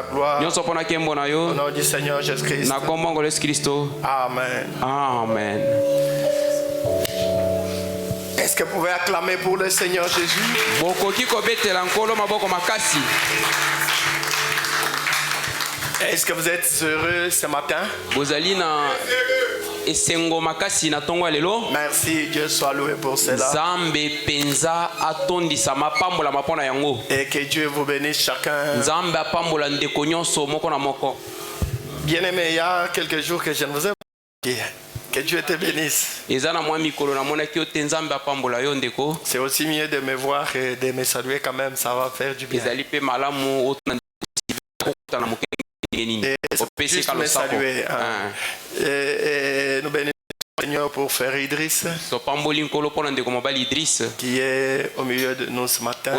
gloire au nom du Seigneur Jésus-Christ. Amen. Amen. Est-ce que vous pouvez acclamer pour le Seigneur Jésus? Est-ce que vous êtes heureux ce matin? Merci, Dieu soit loué pour cela. Et que Dieu vous bénisse chacun. Bien-aimé, il y a quelques jours que je ne vous ai pas dit. Que Dieu te bénisse. C'est aussi mieux de me voir et de me saluer quand même, ça va faire du bien. Et juste me saluer. Et nous bénissons le Seigneur pour Frère Idriss, qui est au milieu de nous ce matin.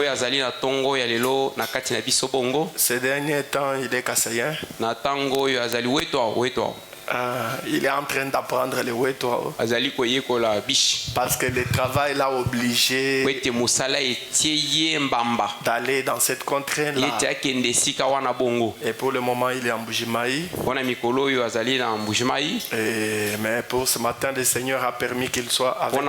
Ces derniers temps, il est kassaïen. Il est en train d'apprendre le Wetoa. Parce que le travail l'a obligé d'aller dans cette contrée-là. Et pour le moment, il est en Bujimaï. Mais pour ce matin, le Seigneur a permis qu'il soit avec nous.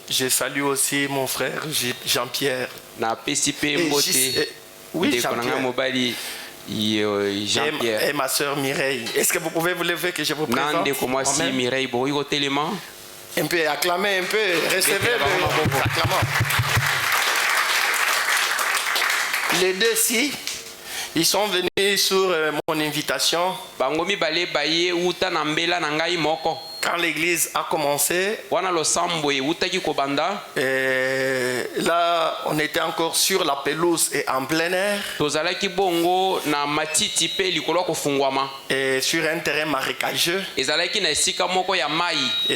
Je salue aussi mon frère Jean-Pierre. Oui, Jean-Pierre. Et ma soeur Mireille. Est-ce que vous pouvez vous lever que je vous présente? Un peu, acclamez un peu, recevez le acclamant. Les deux-ci, ils sont venus sur mon invitation. Quand l'église a commencé, là on était encore sur la pelouse et en plein air, et sur un terrain marécageux, et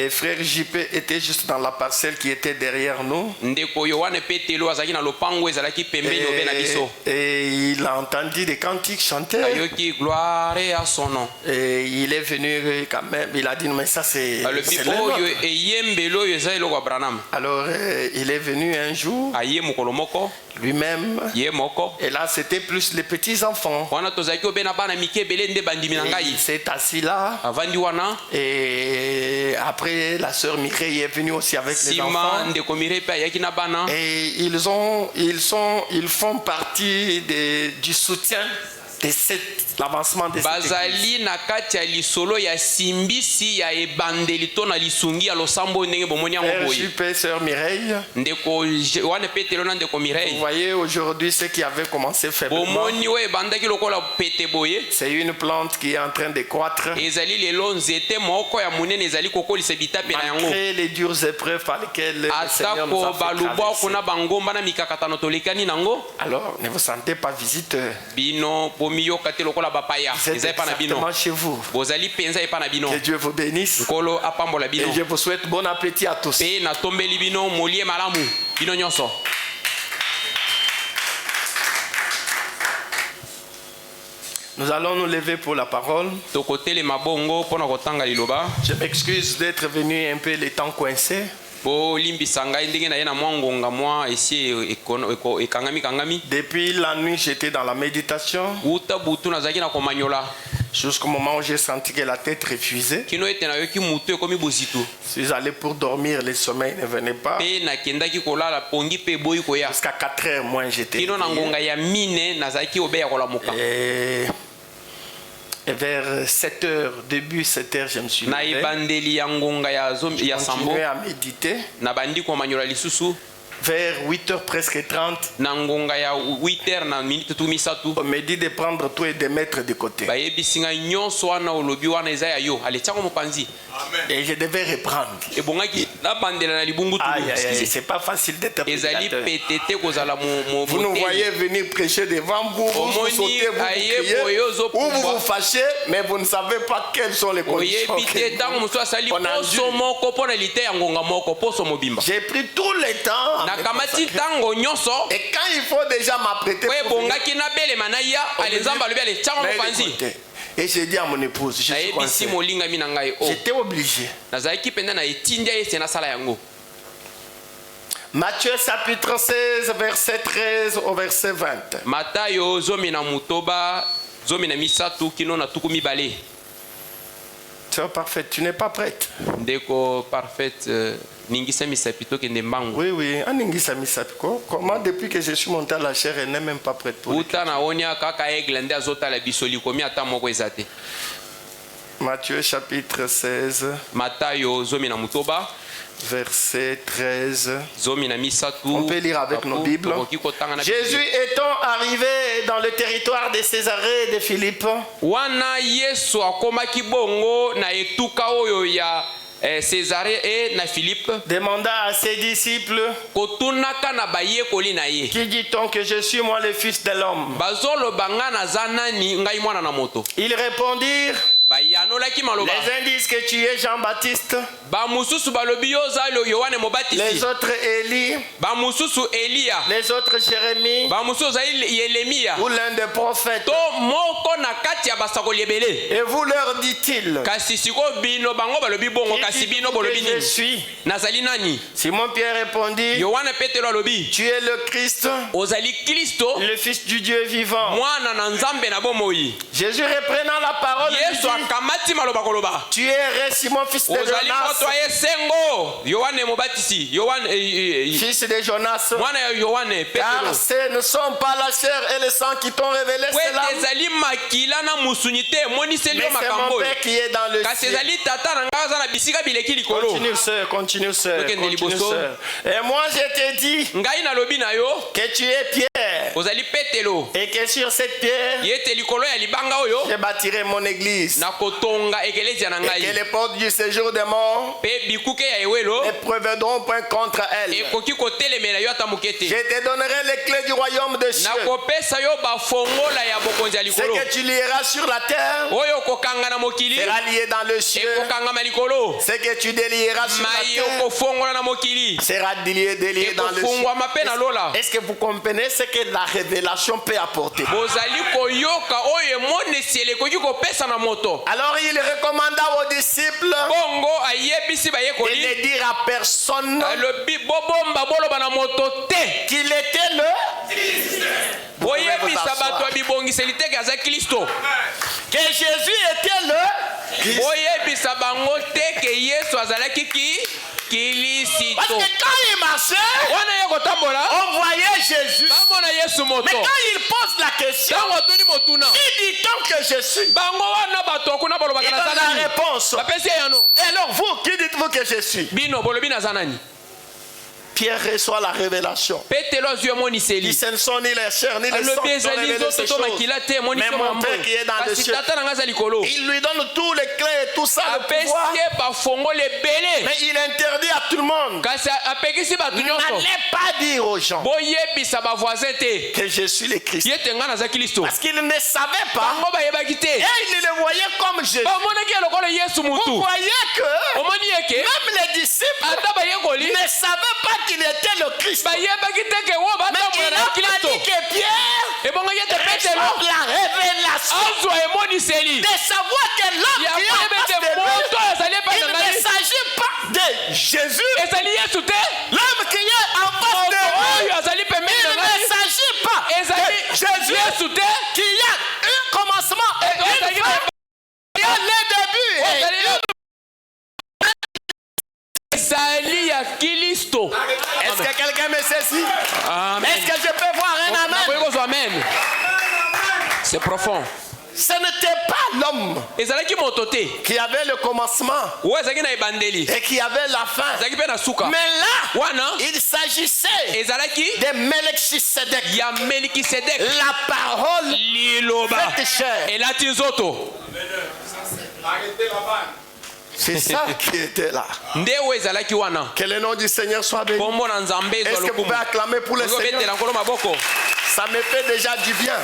frère JP était juste dans la parcelle qui était derrière nous, et il a entendu des cantiques chantés, et il est venu quand même, il a dit mais ça c'est alors il est venu un jour lui-même, et là c'était plus les petits enfants. Il s'est assis là, et après la sœur Mireille est venue aussi avec les enfants, et ils font partie du soutien de l'avancement de cette église. Frère sœur Mireille, vous voyez aujourd'hui ce qui avait commencé faiblement, c'est une plante qui est en train de croître malgré les dures épreuves par lesquelles le Seigneur nous a fait traverser. Alors ne vous sentez pas visiteur. Vous êtes exactement chez vous. Que Dieu vous bénisse. Et je vous souhaite bon appétit à tous. Nous allons nous lever pour la parole. Je m'excuse d'être venu un peu les temps coincés. Depuis la nuit, j'étais dans la méditation jusqu'au moment où j'ai senti que la tête refusait. Je suis allé pour dormir, le sommeil ne venait pas. Jusqu'à 4 heures moins j'étais. Et vers 7 heures, début 7 heures, je me suis levé. J'ai continué à méditer. Vers 8h presque 30, on me dit de prendre tout et de mettre de côté. Et je devais reprendre. C'est pas facile d'être prédicateur. Vous nous voyez venir prêcher devant vous, vous sautez, vous criez, ou vous vous fâchez, mais vous ne savez pas quelles sont les conditions. J'ai pris tout le temps. Et quand il faut déjà m'apprêter pour et j'ai dit à mon épouse, j'étais obligé. Matthieu chapitre 16, verset 13 au verset 20. Matayo zomina mutoba zomina misatu kino na tuku mibale. Tu es parfaite, tu n'es pas prête. Ndeko parfaite ningisa misapito kende mbangu. Oui, oui, ningisa misapiko. Comment depuis que je suis monté à la chair, elle n'est même pas prête pour. Uta na onia kaka eglende azota la bisoli komi ata moko ezate. Matthieu chapitre 16. Matayo zomina mutoba. Verset 13. On peut lire avec nos Bibles. Jésus étant arrivé dans le territoire de Césarée de Philippe, wana Yesu akomaki bongo na etuka oyo ya Césarée et na Philippe, demanda à ses disciples, kotunaka na bayekoli na ye, qui dit-on que je suis moi le fils de l'homme? bazolo bangana zanani ngai mwana na moto. Ils répondirent, les uns disent que tu es Jean-Baptiste, les autres Élie, les autres Jérémie, ou l'un des prophètes. Et vous leur dit-il, je suis. Simon Pierre répondit, tu es le Christ, le Fils du Dieu vivant. Jésus reprenant la parole, tu es Simon, fils de Jonas, fils de Jonas, car ce ne sont pas la chair et le sang qui t'ont révélé cela, mais c'est mon Père qui est dans le ciel. Continue sœur. Et moi je te dis que tu es Pierre, et que sur cette pierre je bâtirai mon église, et que les portes du séjour des morts ne prévaudront point contre elle. Je te donnerai les clés du royaume de Dieu. Ce que tu lieras sur la terre sera lié dans le ciel. Ce que tu délieras sur la terre sera délié dans le ciel. Est-ce que vous comprenez ce que la révélation peut apporter? Alors il recommanda aux disciples de ne dire à personne qu'il était le Christ. Que Jésus était le Christ. Parce que quand il marchait, on voyait Jésus. Mais quand il pose la question, qui dit-on que je suis? Il donne la réponse. Et alors vous, qui dites-vous que je suis? Pierre reçoit la révélation. Il ce ne sont ni les chairs ni les sangs qui ont révélé ces choses, mais mon Père qui est dans le ciel. Il lui donne tous les clés et tout ça, le pouvoir. Mais il interdit à tout le monde. N'allez pas dire aux gens que je suis le Christ. Parce qu'ils ne savaient pas. Et ils le voyaient comme Jésus. Vous voyez que même les disciples ne savaient pas qu'il était le Christ. Mais il a fallu que Pierre reçoive la révélation de savoir que l'homme qui est en face de lui, il ne s'agit pas de Jésus. L'homme qui est en face de lui, il ne s'agit pas de Jésus, qui a un commencement et une fin. Il y a le début et est-ce que quelqu'un me saisit? Est-ce que je peux voir un amen? C'est profond. Ce n'était pas l'homme qui avait le commencement et qui avait la fin. Mais là, il s'agissait de Melchisedec, la parole faite chair. C'est ça qui était là. Que le nom du Seigneur soit béni. Est-ce que vous pouvez acclamer pour le Seigneur? Ça me fait déjà du bien.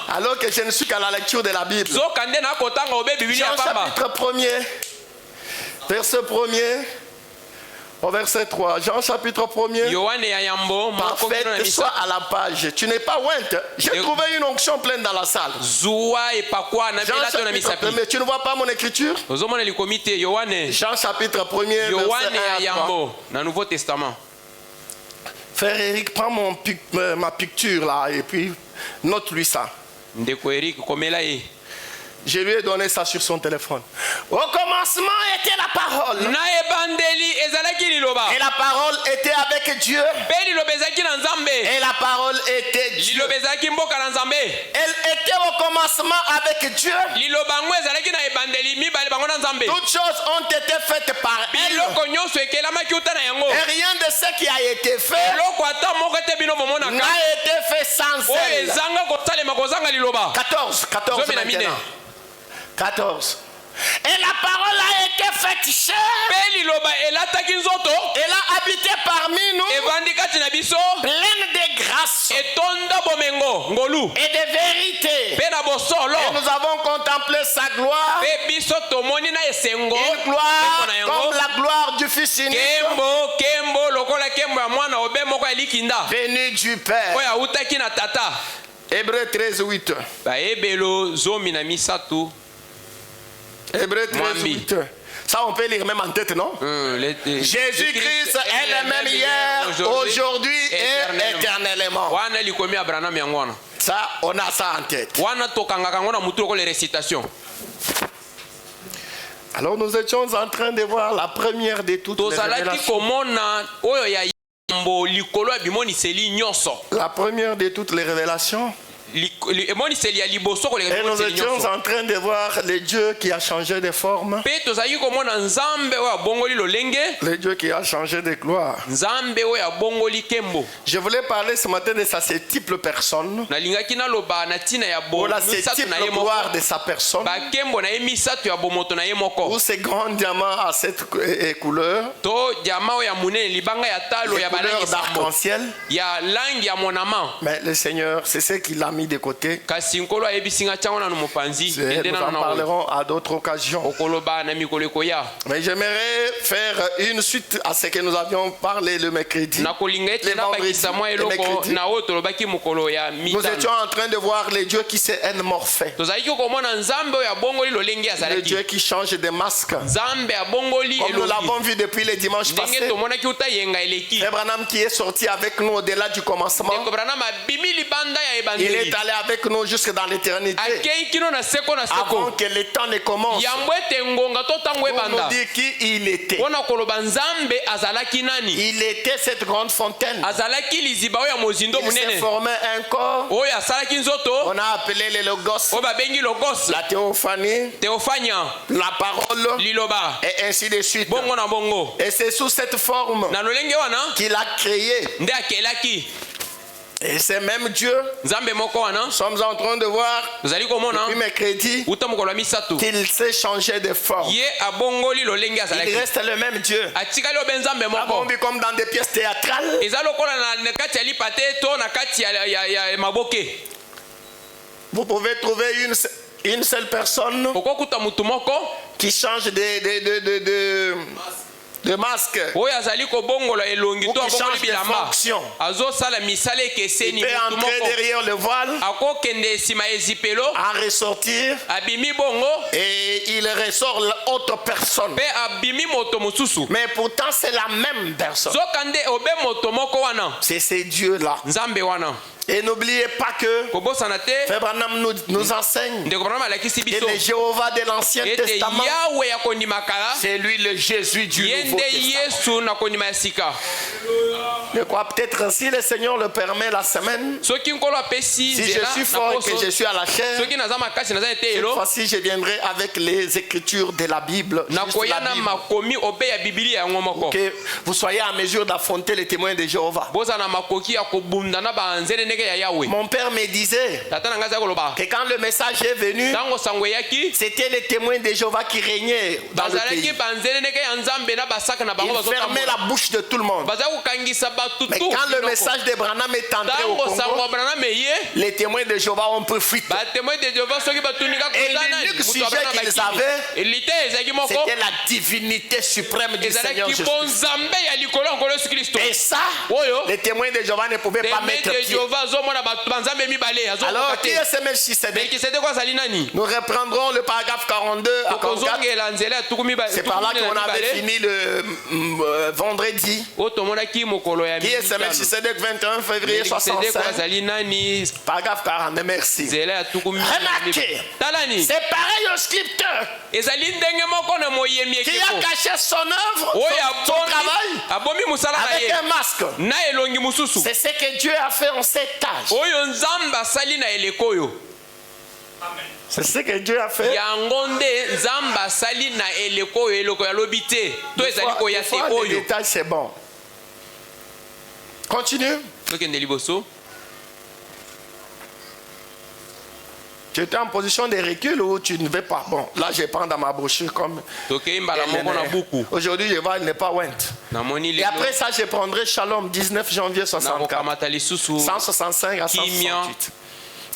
Alors que je ne suis qu'à la lecture de la Bible. Jean chapitre 1er, verset 1er Au verset 3, Jean chapitre 1er. Parfait, sois à la page. Tu n'es pas ouinte. J'ai trouvé une onction pleine dans la salle. Jean chapitre 1er. Tu ne vois pas mon écriture? Jean chapitre 1er. Dans le Nouveau Testament. Frère Eric, prends ma picture là et puis note-lui ça. Je lui ai donné ça sur son téléphone. Au commencement était la parole. Et la parole était avec Dieu. Et la parole était Dieu. Elle était au commencement avec Dieu. Toutes choses ont été faites par elle. Et rien de ce qui a été fait n'a été fait sans elle. 14 maintenant. 14. Et la parole a été faite chair. Elle a habité parmi nous, pleine de grâce et de vérité. Et nous avons contemplé sa gloire, une gloire comme la gloire du Fils unique, venu du Père. Hébreux 13, 8. Hébreux 13, 8. Ça, on peut lire même en tête, non? Jésus-Christ est le même hier, aujourd'hui et éternellement. Ça, on a ça en tête. Alors, nous étions en train de voir la première de toutes les révélations. La première de toutes les révélations. Et nous étions en train de voir le Dieu qui a changé de forme, le Dieu qui a changé de gloire. Je voulais parler ce matin de sa multiple personne, ou la multiple gloire de sa personne, ou ces grands diamants à cette couleur, les couleurs d'arc-en-ciel. Mais le Seigneur, c'est ce qu'il a mis de côté. Nous en parlerons à d'autres occasions. Mais j'aimerais faire une suite à ce que nous avions parlé le mercredi. Nous étions en train de voir le Dieu qui s'est morphé, le Dieu qui change de masque, comme nous l'avons vu depuis les dimanches passés. Frère Branham qui est sorti avec nous au-delà du commencement, il est allé avec nous jusque dans l'éternité, avant que le temps ne commence, pour nous dire qui il était. Il était cette grande fontaine. Il s'est formé un corps. On a appelé le Logos, la théophanie, la parole, et ainsi de suite. Et c'est sous cette forme qu'il a créé. Et c'est même Dieu. Nous sommes en train de voir depuis mercredi qu'il s'est changé de forme. Il reste le même Dieu. Comme dans des pièces théâtrales. Vous pouvez trouver une seule personne qui change de masque, ou qui change de fonction. Il peut entrer derrière le voile, en ressortir, et il ressort l'autre personne. Mais pourtant c'est la même personne. C'est ces dieux-là. Et n'oubliez pas que Frère Branham nous enseigne que le Jéhovah de l'Ancien Testament, c'est lui le Jésus du Nouveau Testament. Je crois peut-être si le Seigneur le permet la semaine, si je suis fort et que je suis à la chair, cette fois-ci je viendrai avec les écritures de la Bible, que vous soyez à mesure d'affronter les témoins de Jéhovah. Mon père me disait que quand le message est venu, c'était les témoins de Jéhovah qui régnaient dans le pays. Ils fermaient la bouche de tout le monde. Mais quand le message de Branham est entré au Congo, les témoins de Jéhovah ont pris fuite. Et l'unique sujet qu'ils avaient, c'était la divinité suprême du Seigneur Jésus-Christ. Et ça, les témoins de Jéhovah ne pouvaient pas mettre pied. Alors, qui est ce Melchisedec? Nous reprendrons le paragraphe 42 à 44. C'est par là qu'on avait fini le vendredi. Qui est ce Melchisedec? 21 février 65. Paragraphe 42, merci. Remarquez, c'est pareil au scripteur qui a caché son œuvre, son travail avec un masque. C'est ce que Dieu a fait en 7 âges. C'est ce que Dieu a fait. Le détail, c'est bon. Continue. Tu étais en position de recul ou tu ne veux pas? Bon, là je prends dans ma brochure comme. Aujourd'hui je vois, il n'est pas went. Et après ça, je prendrai Shalom, 19 janvier 64. 165 à 168.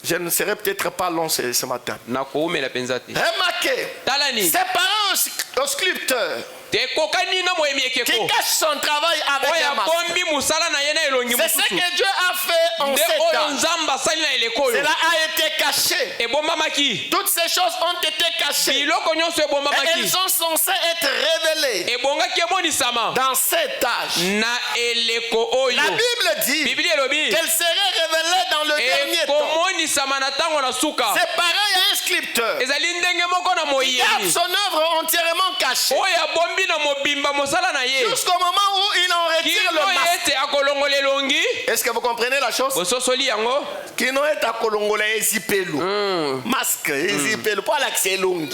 Je ne serai peut-être pas long ce matin. Remarquez, c'est pareil au scripteur qui cache son travail avec un masque. C'est ce que Dieu a fait en 7 ans. Cela a été caché. Toutes ces choses ont été cachées. Et elles sont censées être révélées dans 7 âges. La Bible dit qu'elles seraient révélées dans le dernier temps. C'est pareil à un scripteur qui garde son œuvre entièrement cachée jusqu'au moment où il en retire le masque. Est-ce que vous comprenez la chose? Qui n'ont été à Kolongola ezipelu. Masque ezipelu, pas l'accès long.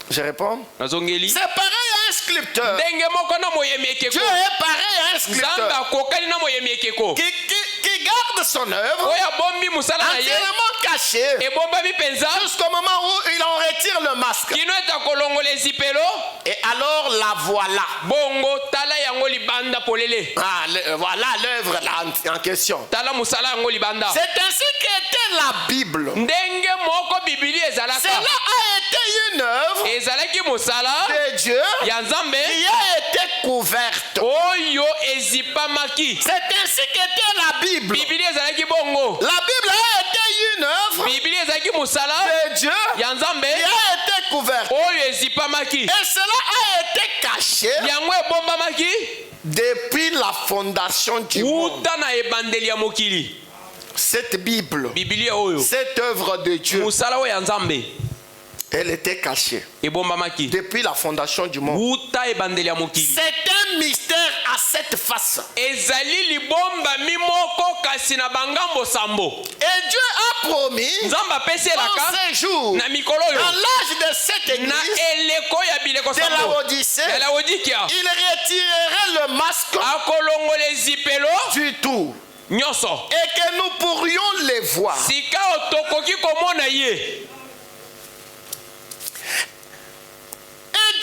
Je réponds. C'est pareil à un scripteur. Dieu est pareil à un scripteur qui garde son œuvre entièrement cachée jusqu'au moment où il en retire le masque. Et alors la voilà. Voilà l'œuvre en question. C'est ainsi qu'était la Bible. Cela a été une œuvre de Dieu qui a été couverte. C'est ainsi qu'était la Bible. La Bible a été une œuvre de Dieu qui a été couverte. Et cela a été caché depuis la fondation du monde. Cette Bible, cette œuvre de Dieu, elle était cachée depuis la fondation du monde. C'est un mystère à cette face. Et Dieu a promis en ces jours, dans l'âge de cette église de la Odyssée, il retirerait le masque du tout. Et que nous pourrions les voir.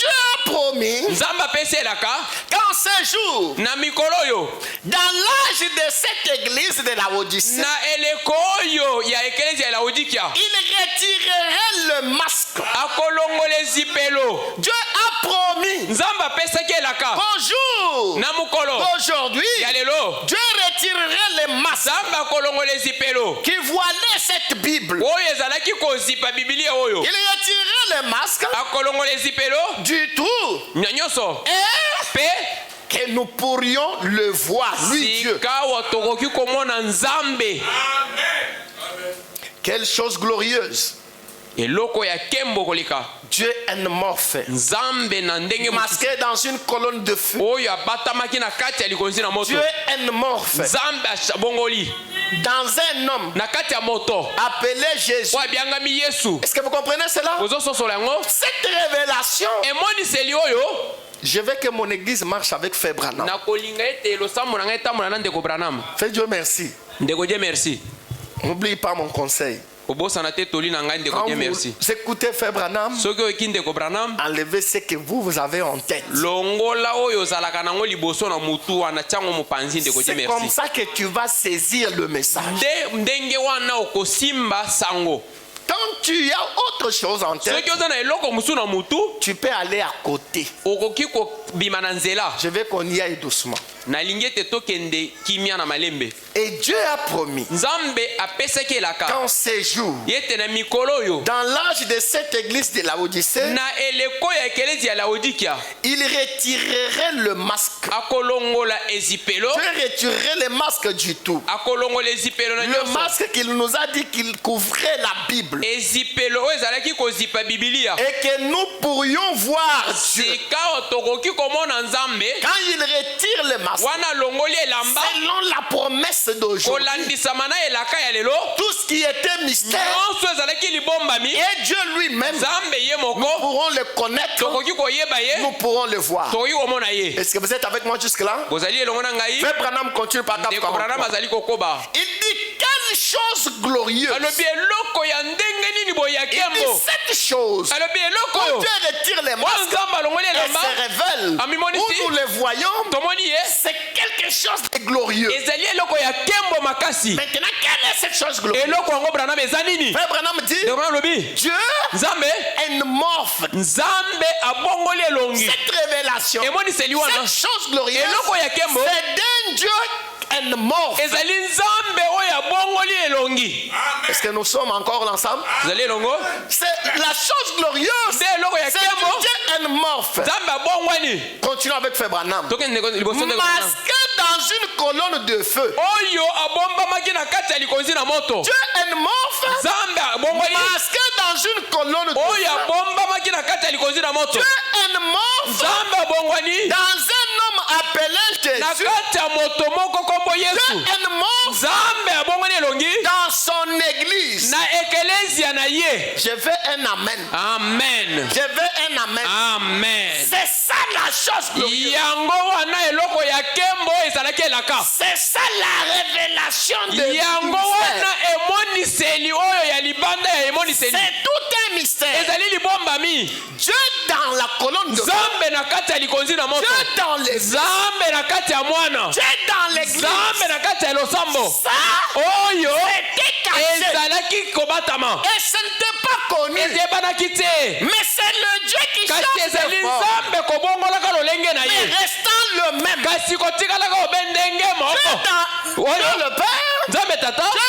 Dieu a promis qu'en ces jours, dans l'âge de cette église de la Odyssée, il retirerait le masque. Dieu a promis qu'aujourd'hui, Dieu retirerait les masques qui voilaient cette Bible. Il retirerait les masques du tout. Et que nous pourrions le voir, lui Dieu. Quelle chose glorieuse. Dieu est morphe, masqué dans une colonne de feu. Dieu est morphe dans un homme appelé Jésus. Est-ce que vous comprenez cela? Cette révélation Je veux que mon église marche avec Frère Branham. Fais Dieu merci. N'oublie pas mon conseil. Quand vous écoutez Frère Branham, enlevez ce que vous avez en tête. C'est comme ça que tu vas saisir le message. Quand tu as autre chose en tête, tu peux aller à côté. Je veux qu'on y aille doucement. Et Dieu a promis qu'en ces jours, dans l'âge de cette église de Laodicée, il retirerait le masque. Dieu retirerait le masque du tout. Le masque qu'il nous a dit qu'il couvrait la Bible. Et que nous pourrions voir Dieu. Quand il retire le masque, selon la promesse d'aujourd'hui, tout ce qui était mystère, et Dieu lui-même, nous pourrons le connaître, nous pourrons le voir. Est-ce que vous êtes avec moi jusque-là? Frère Branham continue par 4. Il dit quelle chose glorieuse. Il dit cette chose. Quand Dieu retire les masques et se révèle, où nous les voyons, c'est quelque chose de glorieux. Maintenant, quelle est cette chose glorieuse? Frère Branham dit Dieu morphe cette révélation, cette chose glorieuse, c'est d'un Dieu morphe. Est-ce que nous sommes encore ensemble? C'est la chose glorieuse, c'est Dieu morphe. Continuons avec Frère Branham. Masqué dans une colonne de feu, Dieu morphe. Masqué dans une colonne de feu, Dieu morphe. Dans un homme appelé Jésus, dans son église. Je veux un amen. Amen. Je veux un amen. Amen. C'est ça la chose glorieuse. C'est ça la révélation de mystère. C'est tout un mystère. Dieu dans la colonne de feu, Dieu dans l'église, Dieu dans l'église. Ça, c'était caché. Et ce n'était pas connu. Mais c'est le Dieu qui change de forme. Mais restant le même. Dieu dans le Père, Dieu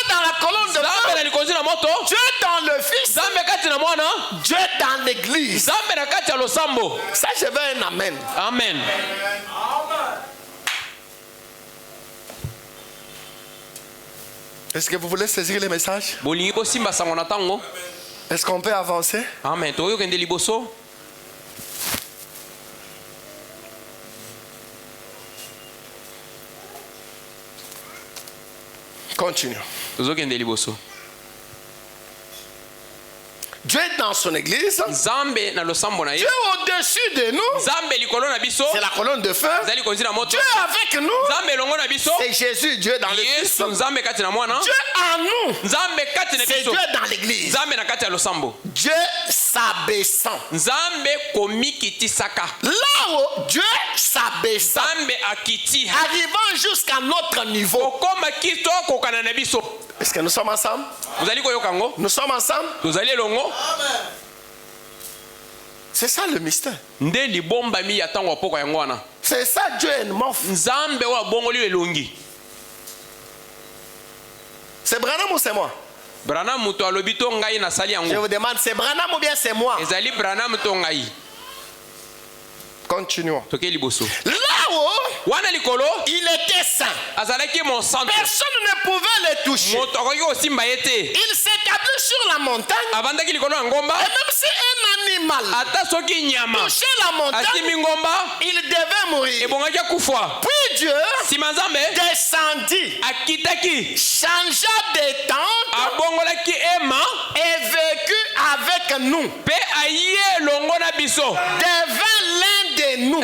dans la colonne de feu, Dieu dans le Fils, Dieu dans l'église. Ça, je veux un amen. Amen. Est-ce que vous voulez saisir les messages? Est-ce qu'on peut avancer? Amen. Continue. Dieu est dans son église. Dieu est au-dessus de nous. C'est la colonne de feu. Dieu avec nous. C'est Jésus, Dieu dans l'église. Dieu en nous. C'est Dieu dans l'église. Dieu s'abaissant. Là où Dieu s'abaissant, arrivant jusqu'à notre niveau. Est-ce que nous sommes ensemble? Nous sommes ensemble? C'est ça le mystère. C'est ça Dieu est mort. C'est Branham ou c'est moi? Je vous demande, c'est Branham ou bien c'est moi? Continuons. Là-haut, il était saint. Personne ne pouvait le toucher. Il s'établit sur la montagne. Et même si un animal touchait la montagne, il devait mourir. Puis Dieu descendit, changea de tente et vécut avec nous. Devint l'un de de nous.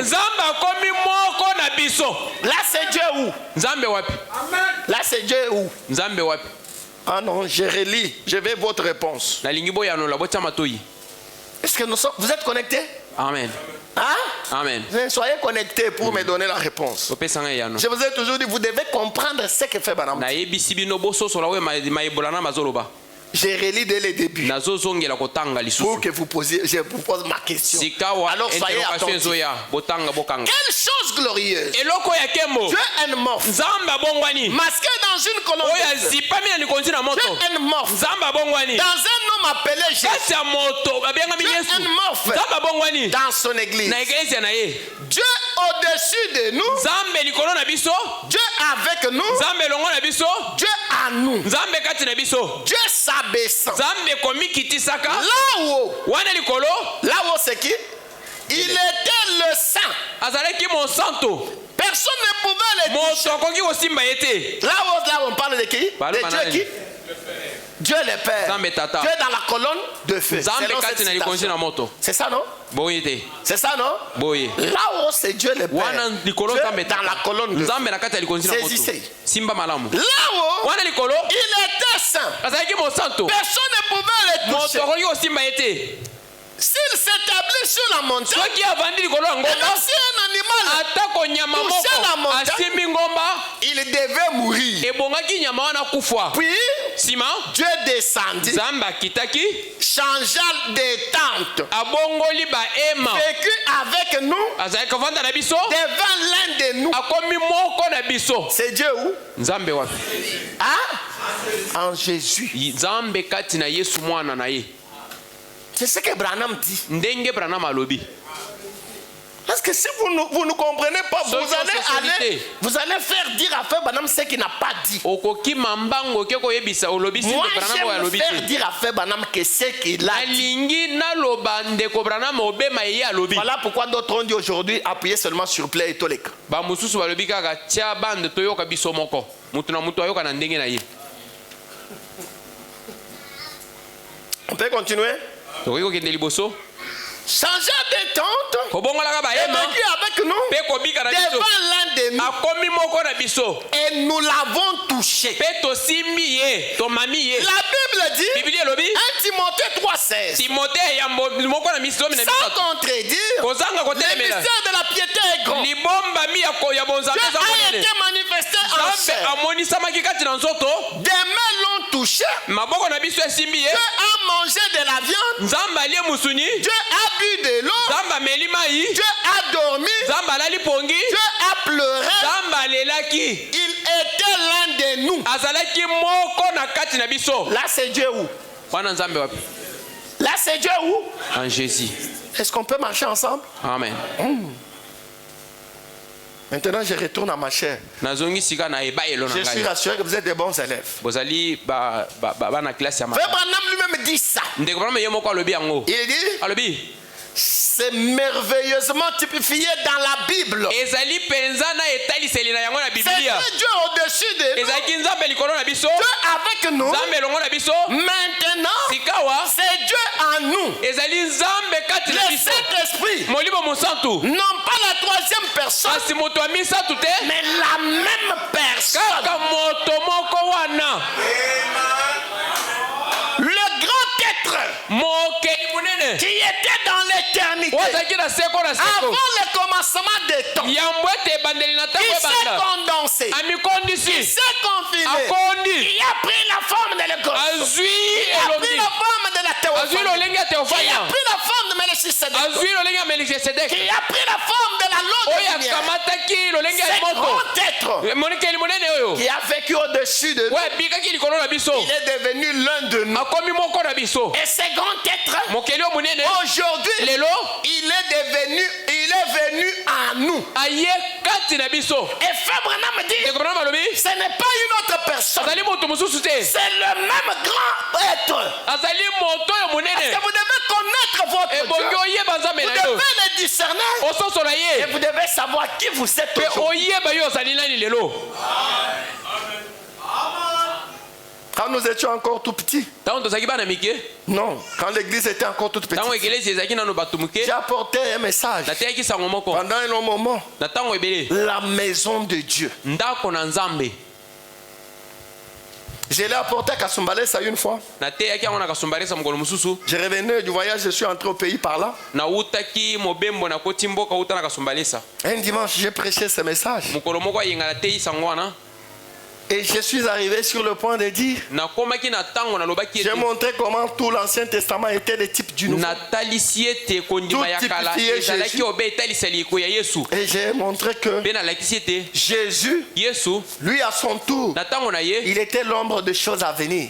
Là c'est Dieu où? Là c'est Dieu où? Ah non, je relis. Je veux votre réponse. Est-ce que vous êtes connectés? Amen. Hein? Amen. Soyez connectés pour me donner la réponse. Je vous ai toujours dit, vous devez comprendre ce que fait Branham. J'ai relis dès le début pour que vous posiez, je vous pose ma question. Alors soyez attentifs. Quelle chose glorieuse. Dieu est mort. Masqué dans une colonne. Dieu est mort. Dans un homme appelé Jésus. Dieu est mort dans son église. Dieu au-dessus de nous. Dieu avec nous. Dieu à nous. Dieu s'abaissant. Là-haut c'est qui? Il était le saint. Personne ne pouvait le toucher. Là-haut on parle de qui? De Dieu qui? Dieu le Père. Dieu dans la colonne de feu. C'est ça non? C'est ça non? Là-haut c'est Dieu le Père. Dieu dans la colonne de feu. Saisissez. Là-haut il était saint. Personne ne pouvait le toucher. S'il s'établit sur la montagne, et même si un animal touchait la montagne, il devait mourir. Puis Dieu descendit, changea de tente, vécut avec nous, devant l'un de nous. C'est Dieu où? Ah? En Jésus. C'est ce que Branham dit. Parce que si vous ne comprenez pas, vous allez faire dire à Frère Branham ce qu'il n'a pas dit. Moi, je vais faire dire à Frère Branham que ce qu'il a dit. Voilà pourquoi d'autres ont dit aujourd'hui, appuyez seulement sur play et tolek. On peut continuer? Changer de tente et vécu avec nous devant l'un de nous et nous l'avons touché. La Bible dit 1 Timothée 3,16 sans contredire, le mystère de la piété est grand. Dieu a été manifesté en chair. Des mains l'ont touché. Dieu a mangé de la viande. Dieu a bu de l'eau. Dieu a dormi. Dieu a pleuré. Il était l'un de nous. Là c'est Dieu où? Là c'est Dieu où? En Jésus. Est-ce qu'on peut marcher ensemble? Amen. Maintenant je retourne à ma chair. Je suis rassuré que vous êtes des bons élèves. Frère Branham lui-même dit ça. Il dit c'est merveilleusement typifié dans la Bible. C'est Dieu au-dessus de nous. Dieu avec nous. Maintenant, c'est Dieu en nous. Le Saint-Esprit. Non pas la troisième personne, mais la même personne. Le grand être qui était dans l'éternité avant le commencement des temps, il s'est condensé, il s'est confiné, il a pris la forme de l'école, il a pris la forme de la théophanie, il a pris la forme de Melchisedec, il a pris la forme de la loi de lumière. C'est grand être qui a vécu au-dessus de nous, il est devenu l'un de nous. Et ce grand être aujourd'hui, il est venu à nous. Et Frère Branham dit, ce n'est pas une autre personne, c'est le même grand être. Parce que vous devez connaître votre Dieu, vous devez le discerner, et vous devez savoir qui vous êtes aujourd'hui. Quand nous étions encore tout petits. Non, quand l'église était encore toute petite. J'ai apporté un message. Pendant un long moment. La maison de Dieu. Je l'ai apporté à Kasumbalesa une fois. Je revenais du voyage, je suis entré au pays par là. Un dimanche, j'ai prêché ce message. Et je suis arrivé sur le point de dire, j'ai montré comment tout l'Ancien Testament était le type du Nouveau. Tout typifié Jésus. Et j'ai montré que Jésus, lui à son tour, il était l'ombre de choses à venir.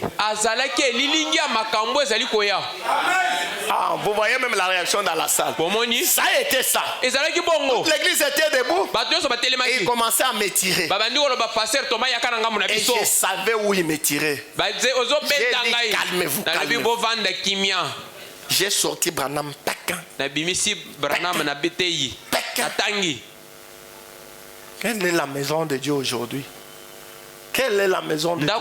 Ah, vous voyez même la réaction dans la salle. Ça a été ça. L'église était debout. Et il commençait à m'étirer. Et je savais où il me tirait. J'ai dit calmez-vous, calmez-vous. J'ai sorti Branham Takan. Quelle est la maison de Dieu aujourd'hui? Quelle est la maison de Dieu?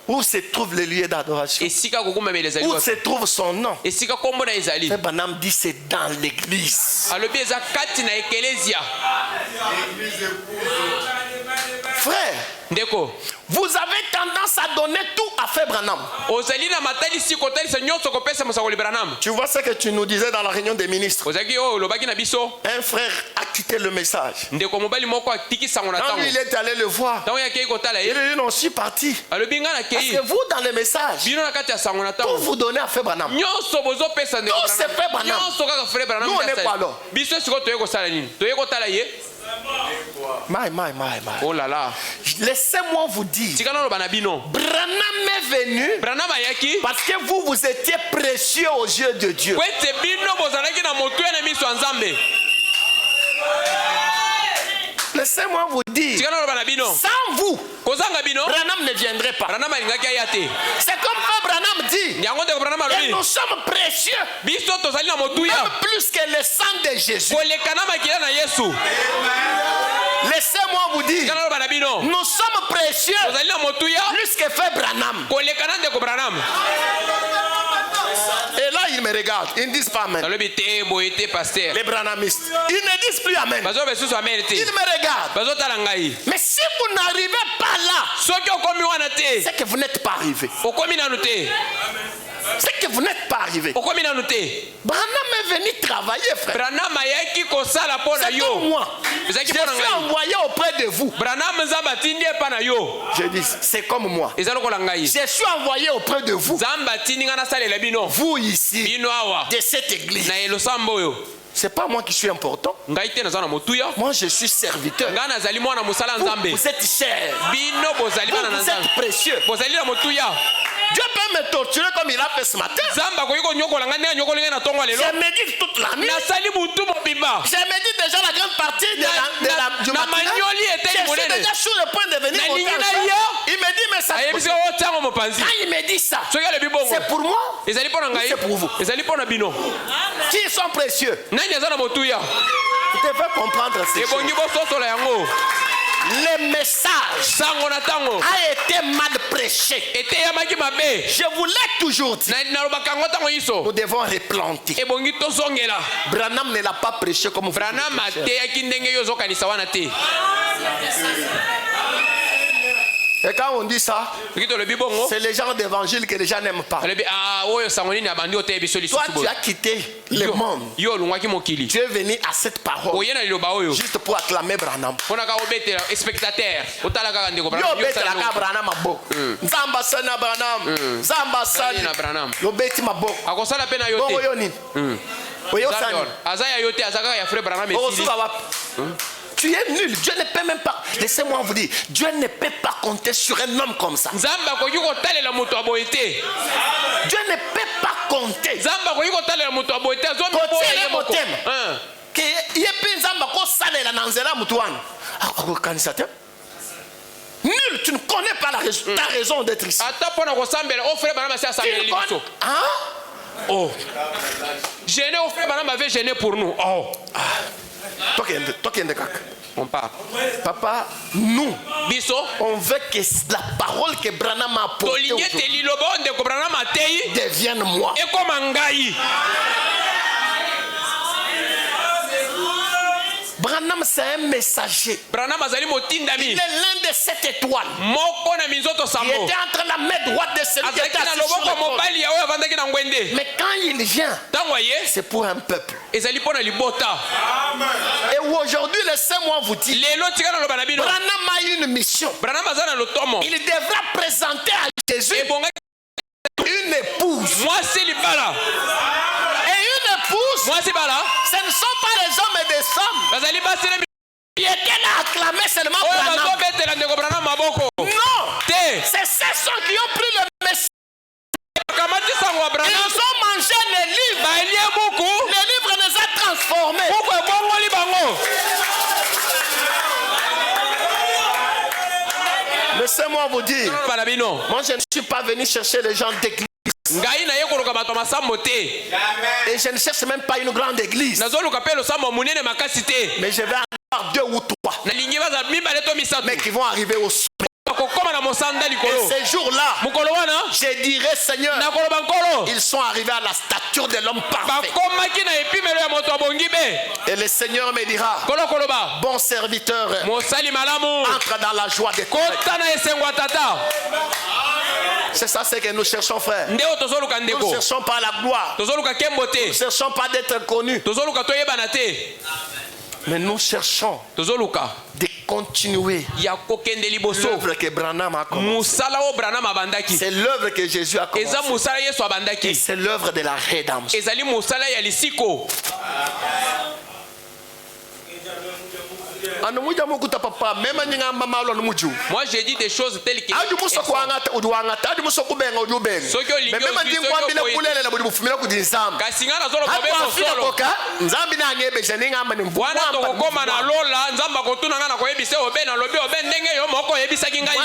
Où se trouve le lieu d'adoration? Où se trouve son nom? Et Branham dit c'est dans l'église. Frère, vous avez tendance à donner tout à Frère Branham. Tu vois ce que tu nous disais dans la réunion des ministres. Un frère a quitté le message. Quand lui, il est allé le voir, il a dit non, je suis parti. Parce que vous, dans le message, tout vous donnez à Frère Branham. Tout c'est Frère Branham. Nous, on est quoi alors? Oh là là. Laissez-moi vous dire, Branham est venu parce que vous étiez précieux aux yeux de Dieu. Laissez-moi vous dire, sans vous, Branham ne viendrait pas. C'est comme Branham dit, et nous sommes précieux, même plus que le sang de Jésus. Laissez-moi vous dire, nous sommes précieux plus que Frère Branham. Et là, ils me regardent, ils ne disent pas amen. Les branhamistes, ils ne disent plus amen. Ils me regardent. Mais si vous n'arrivez pas là, c'est que vous n'êtes pas arrivé. C'est que vous n'êtes pas arrivé. Branham est venu travailler, frère. C'est comme moi. Je suis envoyé auprès de vous. Je dis, c'est comme moi. Je suis envoyé auprès de vous. Vous ici, de cette église. C'est pas moi qui suis important. Moi je suis serviteur. Vous êtes cher. Vous êtes précieux. Dieu peut me torturer comme il a fait ce matin. Je médite toute la nuit. Je médite déjà la grande partie du matin. Je suis déjà sur le point de venir au temps. Il me dit mais ça. Quand il me dit ça, c'est pour moi ou c'est pour vous? Qui sont précieux? Vous devez comprendre ces choses. Le message a été mal prêché. Je vous l'ai toujours dit. Nous devons replanter. Branham ne l'a pas prêché comme vous. Et quand on dit ça, c'est les gens d'évangile que les gens n'aiment pas. Toi, tu as quitté le monde. Tu es venu à cette parole juste pour acclamer Branham. Tu es nul. Dieu ne peut même pas. Laissez-moi vous dire. Dieu ne peut pas compter sur un homme comme ça. Dieu ne peut pas compter. Nul, tu ne connais pas ta raison d'être ici. Hein? Oh. Gêné au frère Branham avait gêné pour nous. Oh. On part. Papa, nous, Biso. on veut que la parole que Branham a portée devienne moi. Et comme Angaï. Branham, c'est un messager. Branham azali motindami. Il est l'un de 7 étoiles. Moko na minzoto sambo. Il était entre la main droite de celui qui était assis sur le trône. Mais quand il vient, c'est pour un peuple. Et aujourd'hui, laissez-moi vous dire, Branham a une mission. Il devra présenter à Jésus une épouse. Et une épouse, ce ne sont pas les hommes et des femmes qui étaient là acclamés seulement Branham. Non, c'est ces gens qui ont pris le message. Ils ont mangé les livres. Les livres les a transformés. Laissez-moi vous dire, moi je ne suis pas venu chercher les gens d'église. Et je ne cherche même pas une grande église. Mais je vais avoir 2 ou 3. Mais qui vont arriver au sommet. Et ces jours-là, je dirais, Seigneur, ils sont arrivés à la stature de l'homme parfait. Et le Seigneur me dira, bon serviteur, entre dans la joie des corps. C'est ça ce que nous cherchons, frère. Nous ne cherchons pas la gloire. Nous ne cherchons pas d'être connus. Mais nous cherchons de continuer l'œuvre que Branham a commencé. C'est l'œuvre que Jésus a commencé. Et c'est l'œuvre de la rédemption. Moi j'ai dit des choses telles que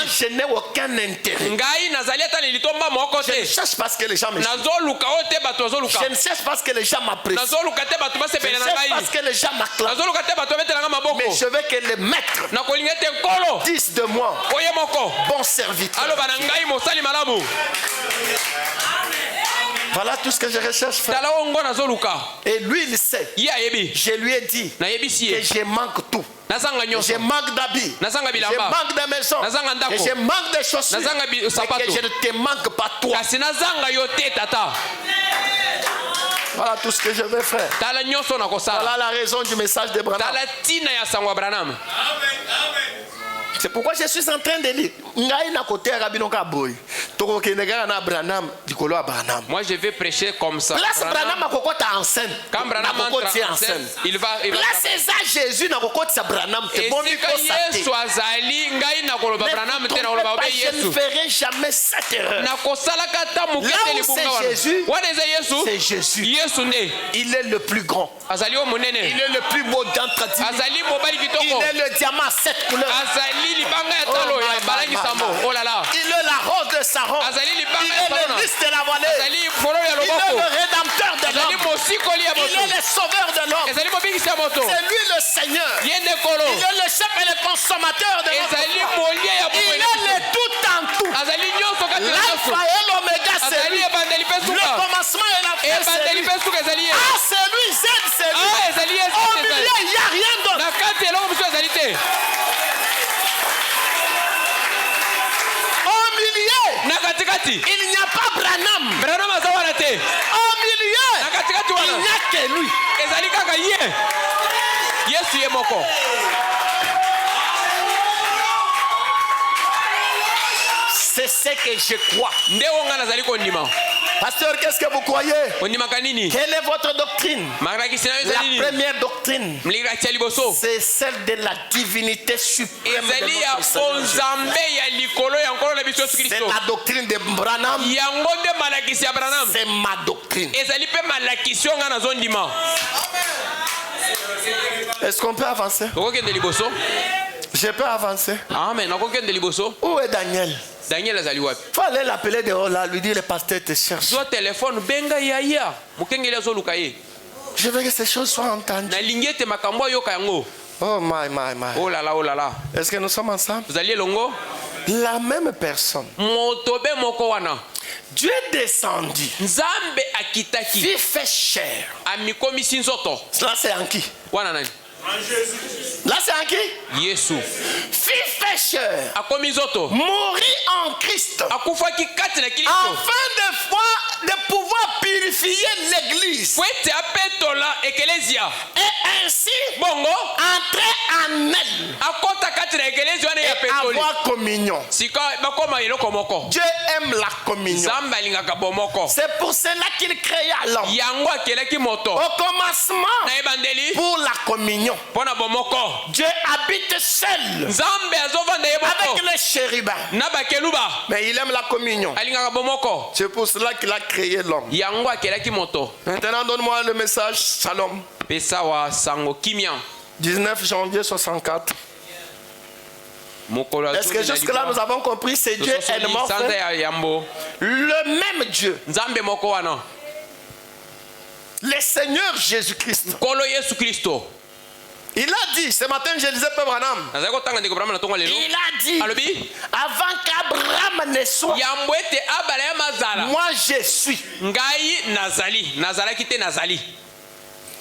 je n'ai aucun intérêt. Je ne cherche pas ce que les gens me cherchent. Je ne cherche pas ce que les gens m'apprécient. Je ne cherche pas ce que les gens m'acclament. Mais je veux que les maîtres disent de moi, bon serviteur. Voilà tout ce que je recherche, frère. Et lui, il sait. Je lui ai dit que je manque tout. Je manque d'habits, je manque de maison, je manque de chaussures, et que je ne te manque pas toi. Voilà tout ce que je veux faire. Voilà la raison du message de Branham. C'est pourquoi je suis en train de lire. Moi je vais prêcher comme ça. Place Branham à enceinte. Quand Branham entre en scène, il va. Place Jésus na kokotisa Branham. Et si Yesu azali ngai na koloba Branham te na koloba be Yesu. Je ne ferai jamais cette erreur. Na kosala kata mukete libunga wana. C'est Jésus. Yesu ne. Il est le plus grand. Azali o monene. Il est le plus beau d'entre eux. Azali mobali kitoko. Il est le diamant à 7 couleurs. Azali libanga ya talo ya balangi sambo. Oh là là. Il est la rose de Saron. Azali libanga ya talo. Il est le lys de la vallée. Azali folo ya loboko. Il est le rédempteur de l'homme. Azali mosikoli ya moto. Il est le sauveur de l'homme. Azali mobingisi ya moto. C'est lui le Seigneur. Yende kolo. Il est le chef et le consommateur de l'homme. Azali molie ya bobo. Il est le tout en tout. Azali nyonso kati na nyonso. L'alpha et l'oméga c'est lui. Azali ebandeli pe suka. Le commencement et la fin c'est lui. Ah c'est lui, Z c'est lui. Ah ezali au milieu il n'y a rien d'autre. Na kati eloko mosusu ezali te. Il n'y a pas Branham. Au milieu, il n'y a que lui. C'est ce que je crois. Pasteur, qu'est-ce que vous croyez? Quelle est votre doctrine? La première doctrine, c'est celle de la divinité suprême de notre Seigneur. C'est la doctrine de Branham. C'est ma doctrine. Est-ce qu'on peut avancer? Je peux avancer. Amen. Où est Daniel? Daniel azali wapi? Faut aller l'appeler dehors là, lui dire le pasteur te cherche. Zo téléphone benga yaya. Mukengeli azoluka ye. Je veux que ces choses soient entendues. Na lingete makambo yoka yango. Oh my. Oh là là, oh là là. Est-ce que nous sommes ensemble? Vous alliez longo? La même personne. Motobe moko wana. Dieu est descendu. Nzambe akitaki. Vie fait chair. Amikomi sinzoto. Là c'est en qui? Wana nani? Là c'est en qui? Yesu. Vie fait chair. Akomi nzoto. Mourir en Christ. Akufaki kati na Kristo. Afin de pouvoir purifier l'église. Fwete apetola eklesia. Et ainsi bongo entrer en elle. Akota kati na eklesia wana ya petoli. Avoir communion. Sika bakoma eloko moko. Dieu aime la communion. Nzambe alingaka bomoko. C'est pour cela qu'il créa l'homme. Yango akelaki moto. Au commencement, na ebandeli pour la communion. Pona bomoko. Dieu habite seul. Nzambe azovanda yeboko. Avec les chérubins. Na bakeluba. Mais il aime la communion. Alingaka bomoko. C'est pour cela qu'il a créé l'homme. Yango akelaki moto. Maintenant donne-moi le message Shalom. Pesawa sango kimia. 19 janvier 64. Est-ce que jusque-là nous avons compris, c'est Dieu elle-même le même Dieu. Le Seigneur Jésus-Christ. Il a dit, ce matin je disais Père Branham. Il a dit, avant qu'Abraham ne soit, moi je suis.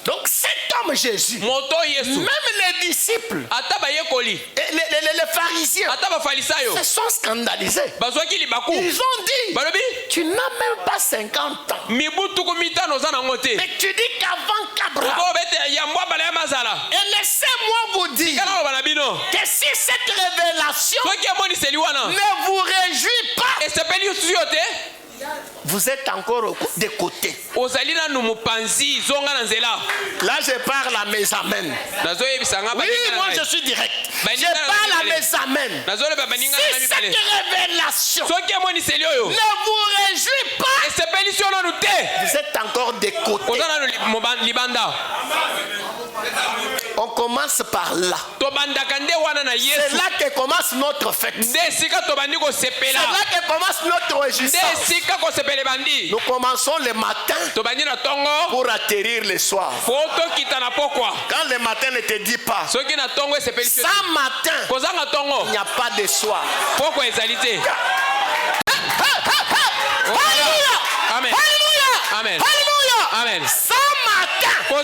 Donc cet homme Jésus, même les disciples, et les pharisiens, se sont scandalisés. Ils ont dit, tu n'as même pas 50 ans. Mais tu dis qu'avant qu'Abraham, et laissez-moi vous dire que si cette révélation ne vous réjouit pas, vous êtes encore de côté. Là, je parle à mes amens. Oui, moi je suis direct. Je parle à mes amens. Si cette révélation ne vous réjouit pas, vous êtes encore de côté. On commence par là. C'est là que commence notre fête. C'est là que commence notre réjouissance. Nous commençons le matin pour atterrir le soir. Quand le matin ne te dit pas, sans matin, il n'y a pas de soir. Amen. Amen. Amen. Sans matin, il n'y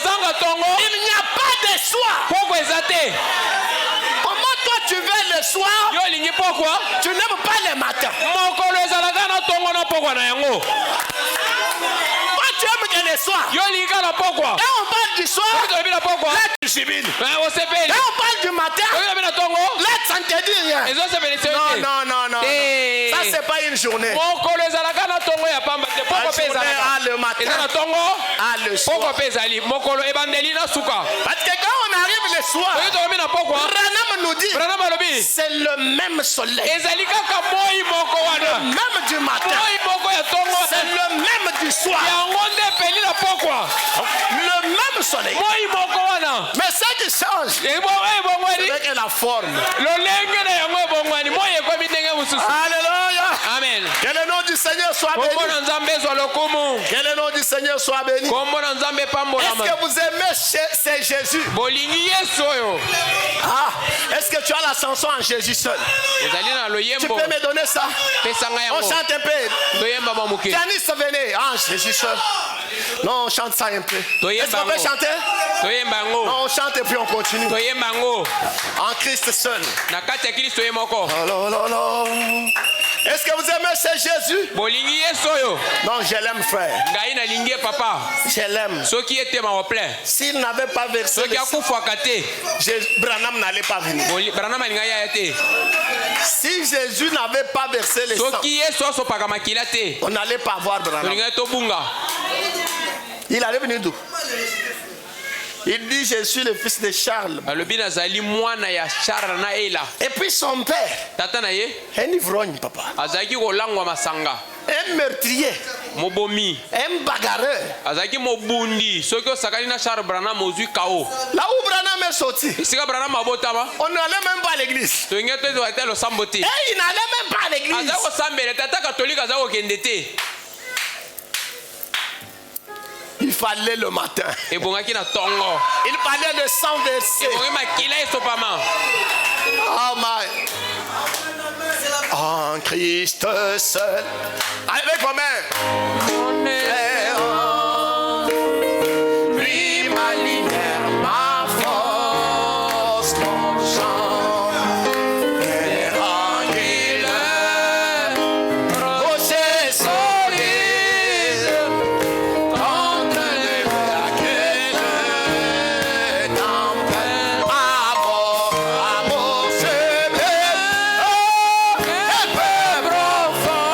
a pas de soir. Comment toi tu veux le soir? Tu n'aimes pas le matin. Toi tu aimes que le soir. Et on parle du soir, là tu jubiles. Et on parle du matin, là ça ne te dit rien. Non. Ça c'est pas une journée. La journée a le matin, a le soir. Parce que quand on arrive le soir, Branham nous dit, c'est le même soleil. Le même du matin. C'est le même du soir. Le même soleil. Mais ça qui change, c'est la forme. Alléluia. Amen. Que le nom du Seigneur soit béni. Que le nom du Seigneur soit béni. Est-ce que vous aimez c'est Jésus? Est-ce que tu as la chanson en Jésus seul? Tu peux me donner ça? On chante un peu. Janice, venez. Jésus seul. Non, on chante ça un peu. Est-ce qu'on peut chanter? Non, on chante et puis on continue. En Christ seul. Est-ce que vous aimez ce Jésus? Non, je l'aime, frère. Je l'aime. S'il n'avait pas versé le sang, Branham n'allait pas venir. Si Jésus n'avait pas versé le sang, on n'allait pas voir Branham. Il allait venir d'où? Il dit, je suis le fils de Charles. Et puis son père, un ivrogne, papa. Un meurtrier. Un bagarreur. Là où Branham est sorti, on n'allait même pas à l'église. Et il n'allait même pas à l'église. Il fallait le matin. Il fallait le sang versé. Oh my. En Christ seul. Avec vos mains. Lui ma lumière, ma force, mon chant. Évangile, rocher solide, contre le vainqueur de tempête. Amour semé, et peu profond,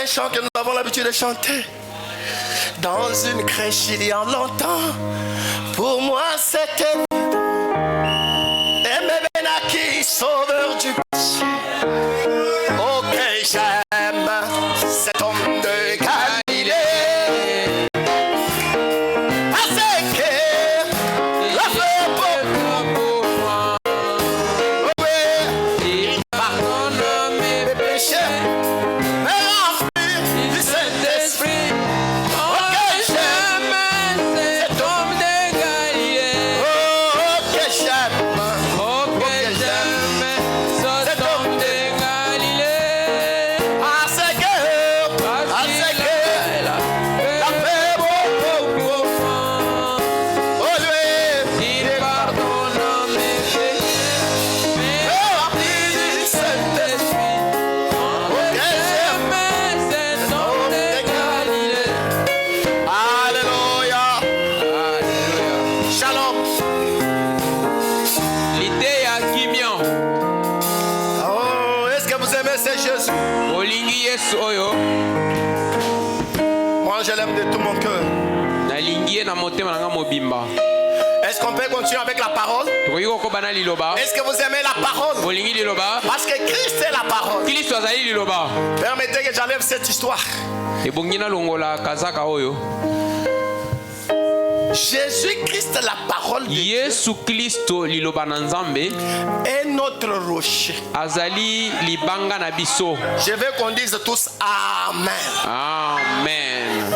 chant que nous avons l'habitude de chanter. Dans une crèche il y a longtemps, pour moi c'était Aimé Benaki, sauveur du péché. Ok, j'aime cet homme de Galilée. Parce que la fait pour moi. Oui, il pardonne mes péchés. c'est Jésus. Moi, je l'aime de tout mon cœur. Est-ce qu'on peut continuer avec la parole? Est-ce que vous aimez la parole? Parce que Christ est la parole. Permettez que j'enlève cette histoire. Jésus-Christ, la parole de Dieu, est notre rocher. Je veux qu'on dise tous Amen. Amen.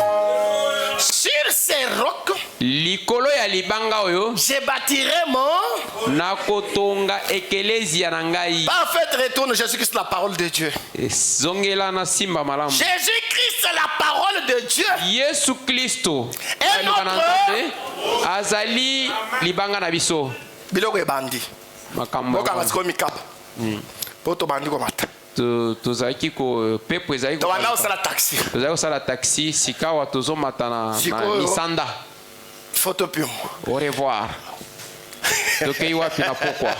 Sur ces rocs, je bâtirai mon parfait retourne. Jésus-Christ, la parole de Dieu. Jésus-Christ, la parole de Dieu. Et notre azali libanga na biso. Biloko ebandi. Makamba siko mikaba. Poto bandi ko mata. Tozaki ko pepo ezali ko. Tozali osala taxi. Tozali osala taxi sikawa tozomata na misanda. Photo pion. Au revoir. Tokei wapi na pokwa.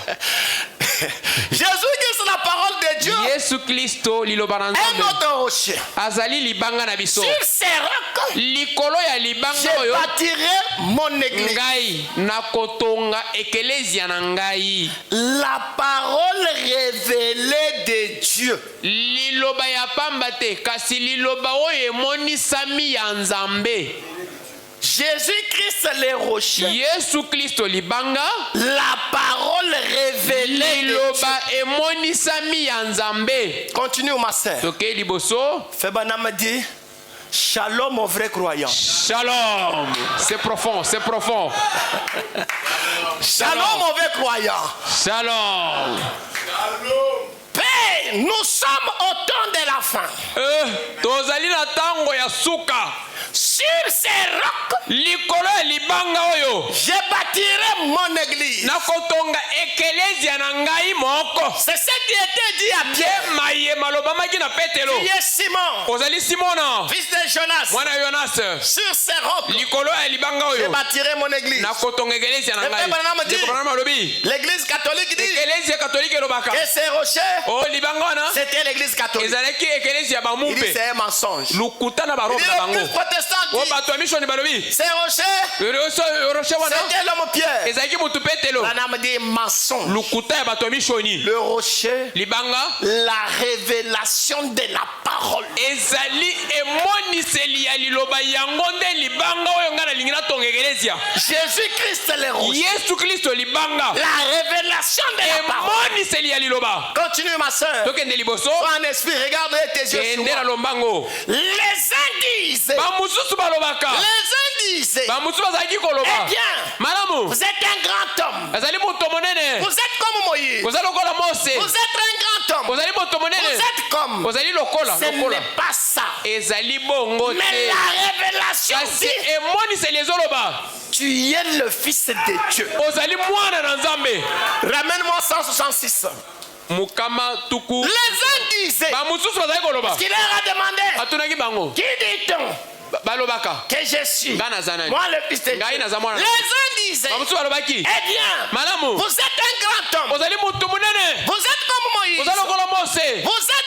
Jésus-Christ, la parole de Dieu. Yesu Kristo lilobana nzambe. Un autre rocher. Azali libanga na biso. Sur ces rocs, likolo ya libanga oyo, je bâtirai mon église. Ngai nakotonga eklezia na ngai. La parole révélée de Dieu. Liloba ya pamba te kasi liloba oyo emonisami ya Nzambe. Jésus-Christ le rocher. Yesu Kristo libanga. La parole révélée de Dieu. Continue ma sœur. Toke liboso. Febanam dit shalom au vrai croyant. Shalom. C'est profond, c'est profond. Shalom au vrai croyant. Shalom. Paix, nous sommes au temps de la fin. Tozali na tango ya suka. Sur ces rocs, likolo libanga oyo, je bâtirai mon église. Nakotonga eklezia na ngai moko. C'est ce qui était dit à Pierre. Maye maloba maki na Petelo. Qui est Simon. Ozali Simona. Fils de Jonas. Mwana Jonas. Sur ces rocs, likolo libanga oyo, je bâtirai mon église. Nakotonga eklezia na ngai. L'église catholique dit. Eklezia catholique lobaka. Et ces rochers. Oh libanga na. C'était l'église catholique. Ezalaki eklezia ba mumpe. Il dit c'est un mensonge. Lukuta na baroba bango. Ces rochers, c'était l'homme Pierre. Madame dit mensonge. Le rocher, la révélation de la parole. Jésus-Christ le rocher. La révélation de la parole. Continue ma soeur. Sois en esprit, regarde tes yeux sur moi. Les indices. Les indices. Eh bien, vous êtes un grand homme. Vous êtes comme Moïse. Vous êtes un grand homme. Vous êtes comme. Ce n'est pas ça. Mais la révélation dit, tu es le fils de Dieu. Ramène-moi 166. Les indices. Ce qu'il leur a demandé. Qui dit-on que je suis? Moi le fils de Dieu. Les uns disaient, eh bien, vous êtes un grand homme. Vous êtes comme Moïse. Vous êtes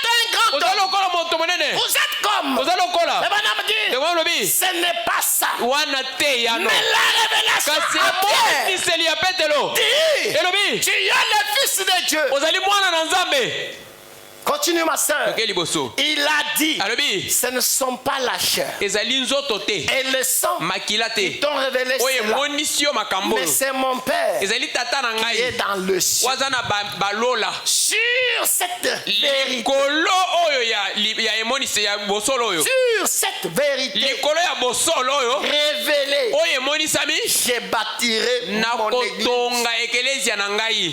un grand homme. Vous êtes comme. Ce n'est pas ça. Mais la révélation dit, tu es le fils de Dieu. Continue ma soeur. Il a dit, ce ne sont pas la chair et le sang qui t'ont révélé cela, mais c'est mon Père qui est dans le ciel. Sur cette vérité, révélée, je bâtirai mon église.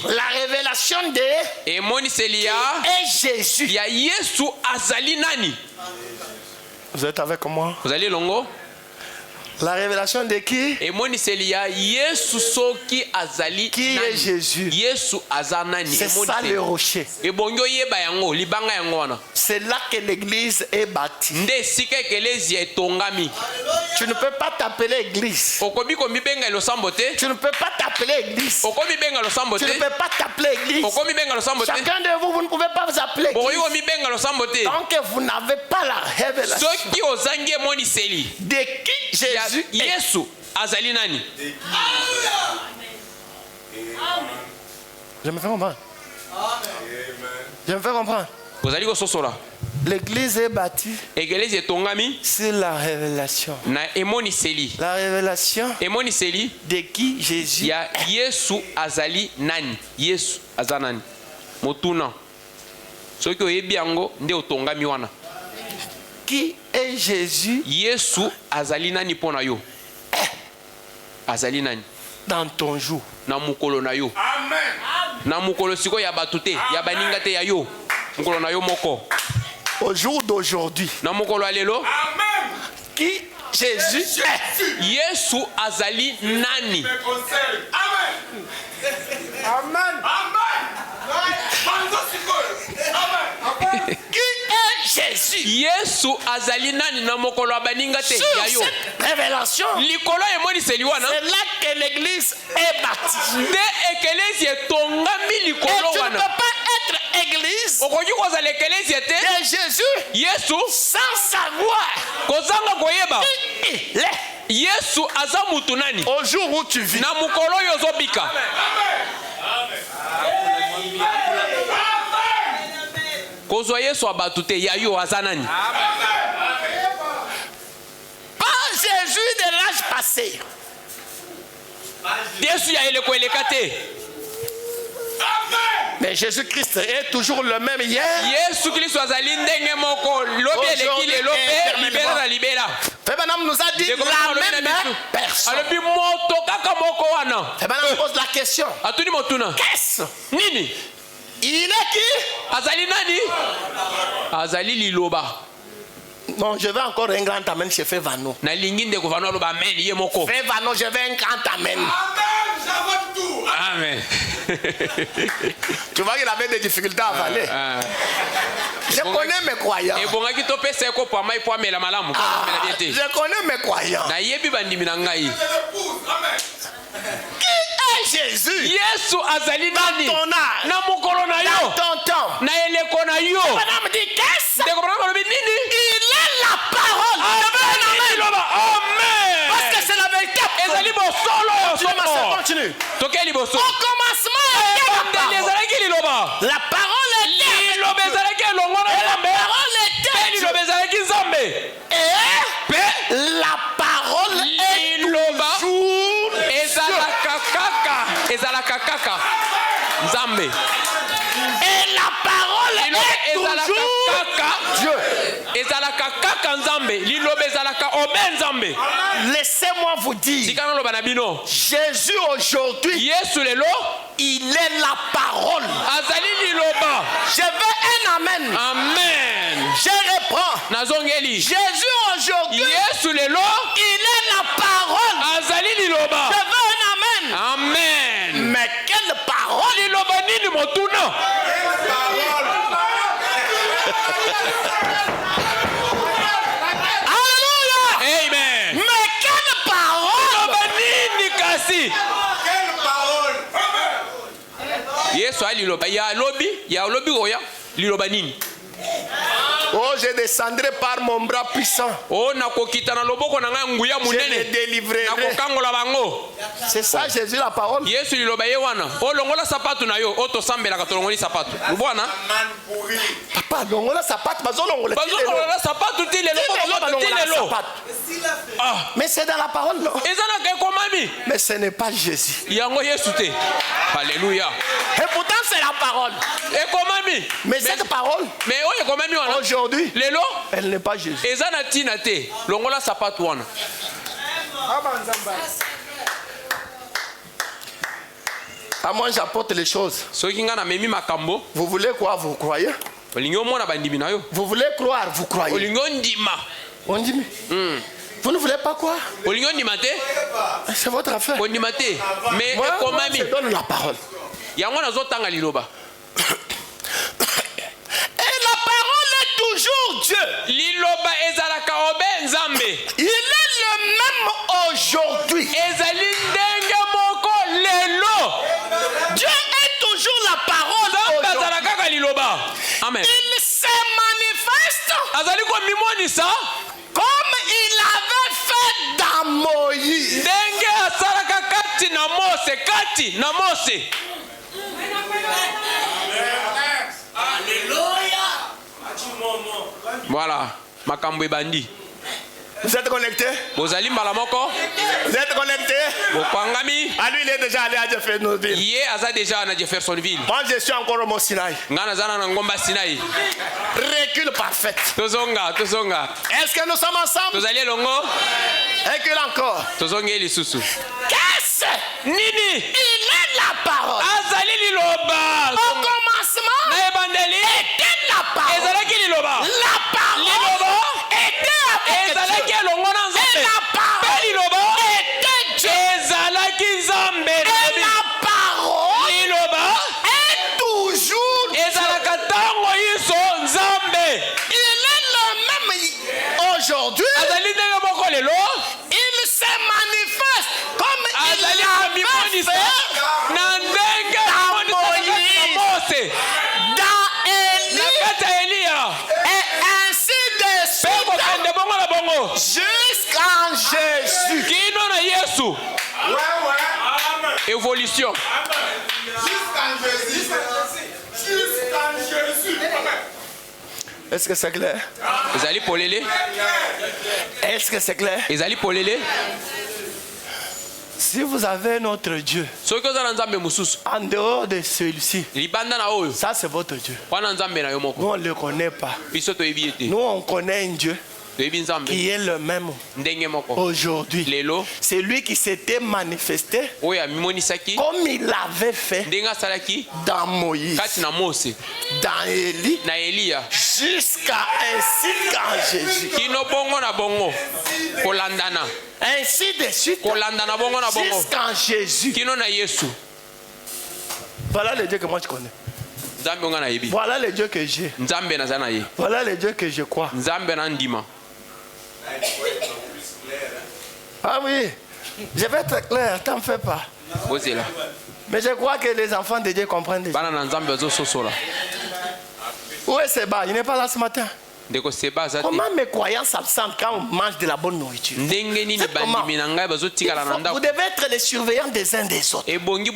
La révélation de et Jésus. Ya Yesu azali nani? Vous êtes avec moi? Vous allez longo? La révélation de qui? Et Moniselia Yesu soki azali. Qui est Jésus? Yesu azanani. C'est ça le rocher. Et bongo yeba yango libanga yango wana. C'est là que l'église est bâtie. Nde sika eklezia etongami. Tu ne peux pas t'appeler église. Okobi komi benga lo sambote. Tu ne peux pas t'appeler église. Okomi benga lo sambote. Tu ne peux pas t'appeler l'église. Chacun de vous, vous ne pouvez pas vous appeler église. Tant que vous n'avez pas la révélation de qui Jésus est. Je me fais comprendre. Je me fais comprendre. L'église est bâtie sur la révélation. La révélation de qui Jésus est. Qui est Jésus dans ton jour. Amen. Au jour d'aujourd'hui. Qui Jésus est. Yesu azali nani. Amen. Qui est Jésus? Yesu azali nani na mokolo abaninga te yayo. Cette révélation. Likolo emoni seliwana. C'est là que l'église est bâtie. De ekelezi tongami likolo wana. Et tu ne peux pas être église de Jésus Yesu sans savoir kozanga koyeba qui il est. Yesu aza mutu nani au jour où tu vis. Na mukolo yozobika. Kozwa Yesu abatute yayo aza nani. Pas Jésus de l'âge passé. Yesu ya eleko elekate. Mais Jésus-Christ est toujours le même hier. Yesu Christ azali ndenge moko lobi elekile lobe libera na libera. Fébana nous a dit la même personne. Alobi moto kaka moko wana. Fébana pose la question. Atuni motuna. Qu'est-ce? Nini? Il est qui? Azali nani? Azali liloba. Non, je veux encore un grand amen chez Févano. Na lingi ndeko vano loba amen ye moko. Févano, je veux un grand amen. Amen, j'avoue tout. Amen. Tu vois qu'il avait des difficultés à avaler. Je connais mes croyants. Je connais mes croyants. Qui est Jésus? Yesu azali nani? Dans ton âge. Dans ton temps. Madame dit qu'est-ce? Il est la parole. Amen. Parce que c'est la vérité. Continue. Au commencement, la parole était. La parole est toujours Nzambe. Et la parole est toujours Dieu. Laissez-moi vous dire, Jésus aujourd'hui, il est la parole. Je veux un amen. Amen. Je reprends. Jésus aujourd'hui, il est la parole. Je veux un amen. Amen. Mais quelle parole? Alléluia. Amen. Mais quelle parole? Quelle parole? Yesu aliloba ya lobi oya liloba nini? Oh, je descendrai par mon bras puissant. Oh, nakokita na loboko na ngai nguya munene. Je les délivrerai. Nakokangola bango. C'est ça Jésus la parole. Yesu liloba ye wana. O longola sapatu na yo, o to sambela ka to longoli sapatu. Ubona? Papa, longola sapatu, bazo longola. Bazo longola sapatu ti lelo. Ah, mais c'est dans la parole non? Ezana ke komami. Mais ce n'est pas Jésus. Yango Yesu te. Alléluia. Et pourtant c'est la parole. Et komami. Mais cette parole. Mais oye komami wana. Aujourd'hui, lelo, elle n'est pas Jésus. Ezana tina te. Longola sapatu wana. À moi j'apporte les choses. Vous voulez quoi? Vous croyez? Vous voulez croire? Vous croyez? On dit vous ne voulez pas croire? C'est votre affaire. Mais moi je donne la parole. Et la parole est toujours Dieu. Il est le même aujourd'hui. Dieu est toujours la parole aujourd'hui. Amen. Il se manifeste comme il avait fait dans Moïse. Voilà, makambo bandi. Vous êtes connectés? Vous êtes connectés? Ah, lui, il est déjà allé à Jeffersonville. Moi, je suis encore au Mont Sinaï. Recul parfait. Est-ce que nous sommes ensemble? Recul encore. Qu'est-ce? Il est la parole. Au commencement, était la parole. La parole était avec Dieu. Et la parole était Dieu. Et la parole est toujours Dieu. Il est le même aujourd'hui. Il se manifeste comme il l'avait fait dans Moïse, dans Élie, et ainsi de suite jusqu'en Jésus. Évolution. Jusqu'en Jésus. Est-ce que c'est clair? Est-ce que c'est clair? Si vous avez notre Dieu en dehors de celui-ci, ça c'est votre Dieu. Nous on ne le connaît pas. Nous on connaît un Dieu qui est le même aujourd'hui. C'est lui qui s'était manifesté comme il l'avait fait dans Moïse, dans Élie, jusqu'à ainsi qu'en Jésus. Ainsi de suite jusqu'en Jésus. Voilà le Dieu que moi je connais. Voilà le Dieu que j'ai. Voilà le Dieu que je crois. Ah oui, je vais être clair, t'en fais pas. Mais je crois que les enfants de Dieu comprennent déjà. Où est Seba? Il n'est pas là ce matin. Comment mes croyances s'absentent quand on mange de la bonne nourriture? Vous devez être les surveillants des uns des autres. N'acceptez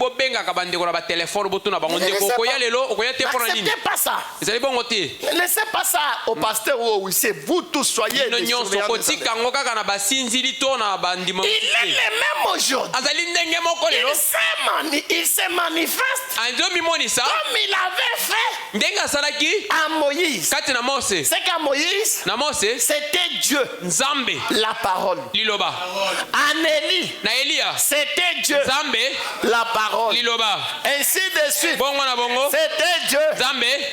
pas ça. Ne laissez pas ça au pasteur ou au huissier. Vous tous soyez les surveillants des uns des autres. Il est le même aujourd'hui. Il se manifeste comme il avait fait à Moïse. C'est qu'à Moïse, c'était Dieu, la parole. En Élie, c'était Dieu, la parole. Ainsi de suite, c'était Dieu,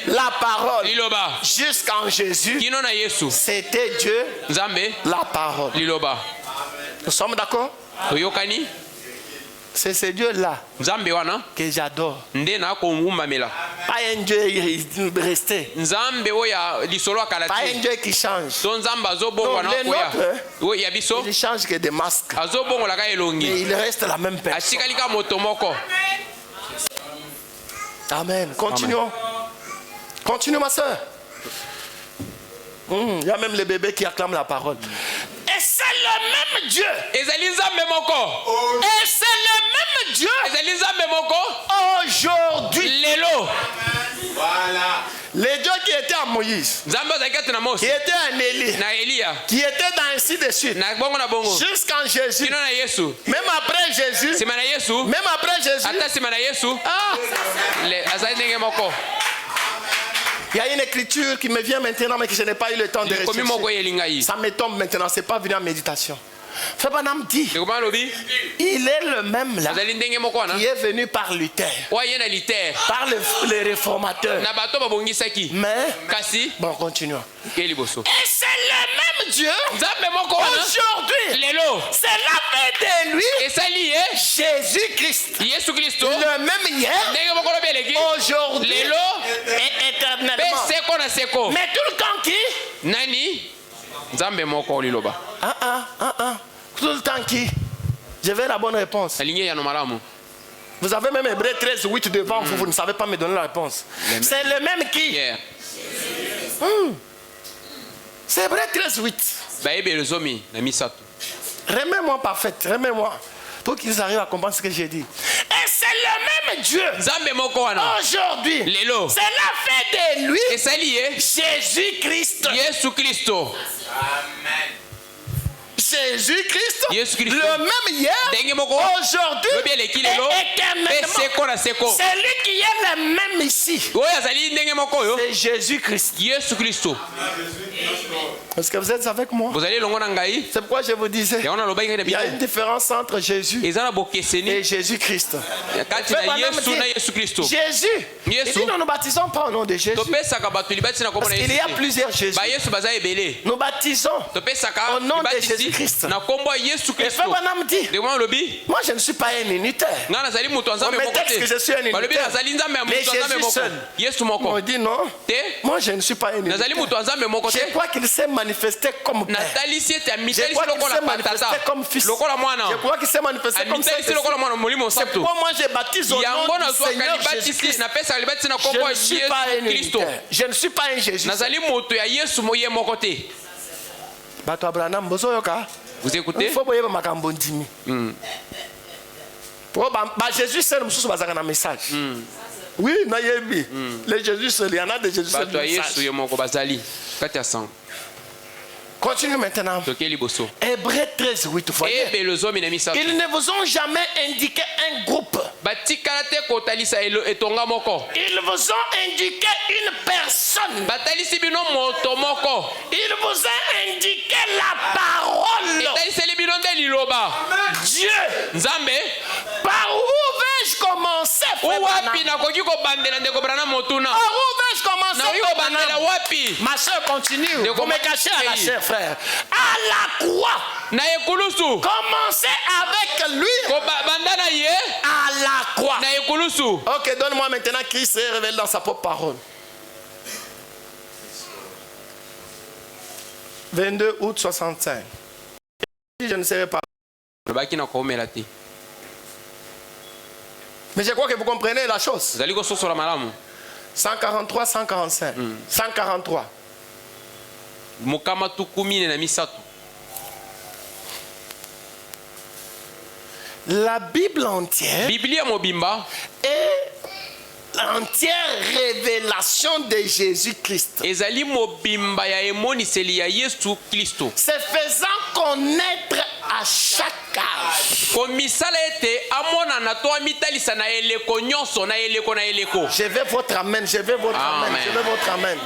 la parole. Jusqu'en Jésus, c'était Dieu, la parole. Nous sommes d'accord? C'est ce Dieu-là que j'adore. Pas un Dieu resté. Pas un Dieu qui change. Non, les nôtres, il change que des masques. Mais il reste la même personne. Amen. Continuons. Continue ma soeur. Il y a même les bébés qui acclament la parole. Et c'est le même Dieu. Et c'est le même Dieu aujourd'hui. Voilà. Les dieux qui étaient à Moïse, qui étaient à Élie, qui étaient dans ainsi de suite, jusqu'en Jésus, même après Jésus, il y a une écriture qui me vient maintenant mais que je n'ai pas eu le temps de rechercher. Ça me tombe maintenant, c'est pas venu en méditation. Frère Branham dit, il est le même là qui est venu par Luther, par les réformateurs. Mais, bon, continuons. Et c'est le même Dieu aujourd'hui. C'est l'appel de lui, Jésus-Christ. Le même hier, aujourd'hui et éternellement. Mais tout le temps qui? Tout le temps qui? Je veux la bonne réponse. Vous Vous avez même Hébreu 13, 8 devant vous, vous ne savez pas me donner la réponse. C'est le même qui? Yeah. C'est Hébreu 13, 8. Remets-moi parfait, remets-moi. Pour qu'ils arrivent à comprendre ce que j'ai dit. Et c'est le même Dieu. Aujourd'hui. C'est la fête de lui. Jésus-Christ. Amen. Jésus-Christ, le même hier, aujourd'hui et éternellement. C'est lui qui est le même ici. C'est Jésus-Christ. Est-ce que vous êtes avec moi? C'est pourquoi je vous disais, il y a une différence entre Jésus et Jésus-Christ. Jésus, il dit nous ne baptisons pas au nom de Jésus. Parce qu'il y a plusieurs Jésus. Nous baptisons au nom de Jésus-Christ. Et Frère Branham dit, moi je ne suis pas un unitaire. On me dit que je suis un unitaire. Mais Jésus seul. On dit non, moi je ne suis pas un unitaire. Je crois qu'il s'est manifesté comme Père. Je crois qu'il s'est manifesté comme Fils. Je crois qu'il s'est manifesté comme Saint-Esprit. C'est pourquoi moi je baptise au nom du Seigneur Jésus-Christ. Je ne suis pas un unitaire. Je ne suis pas un Jésus. Vous écoutez? Jésus seul un message. Oui, les Jésus seul, il y en a des Jésus seul. Continue maintenant. Hébreu 13, 8. Ils ne vous ont jamais indiqué un groupe. Ils vous ont indiqué une personne. Ils vous ont indiqué la parole. Dieu. Par où vais-je commencer? Par où vais-je commencer? Ma soeur continue. Vous me cachez à la chair, frère. À la croix. Commencez avec lui. À la croix. Ok, donne-moi maintenant Christ se révèle dans sa propre parole. 22 août 65. Je ne serai pas. Mais je crois que vous comprenez la chose. 143, 145. 143. La Bible entière est l'entière révélation de Jésus-Christ. C'est faisant connaître à chaque âge. Je veux votre amen, je veux votre amen, je veux votre amen.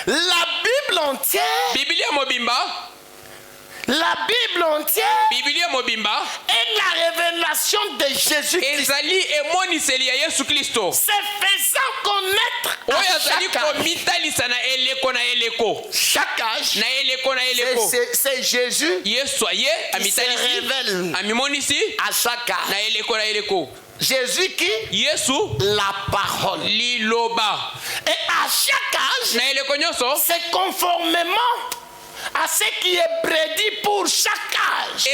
La Bible entière, la Bible entière est la révélation de Jésus-Christ. C'est faisant connaître chaque âge. C'est Jésus qui se révèle à chaque âge. Jésus qui? La parole. Et à chaque âge, c'est conformément à ce qui est prédit pour chaque âge.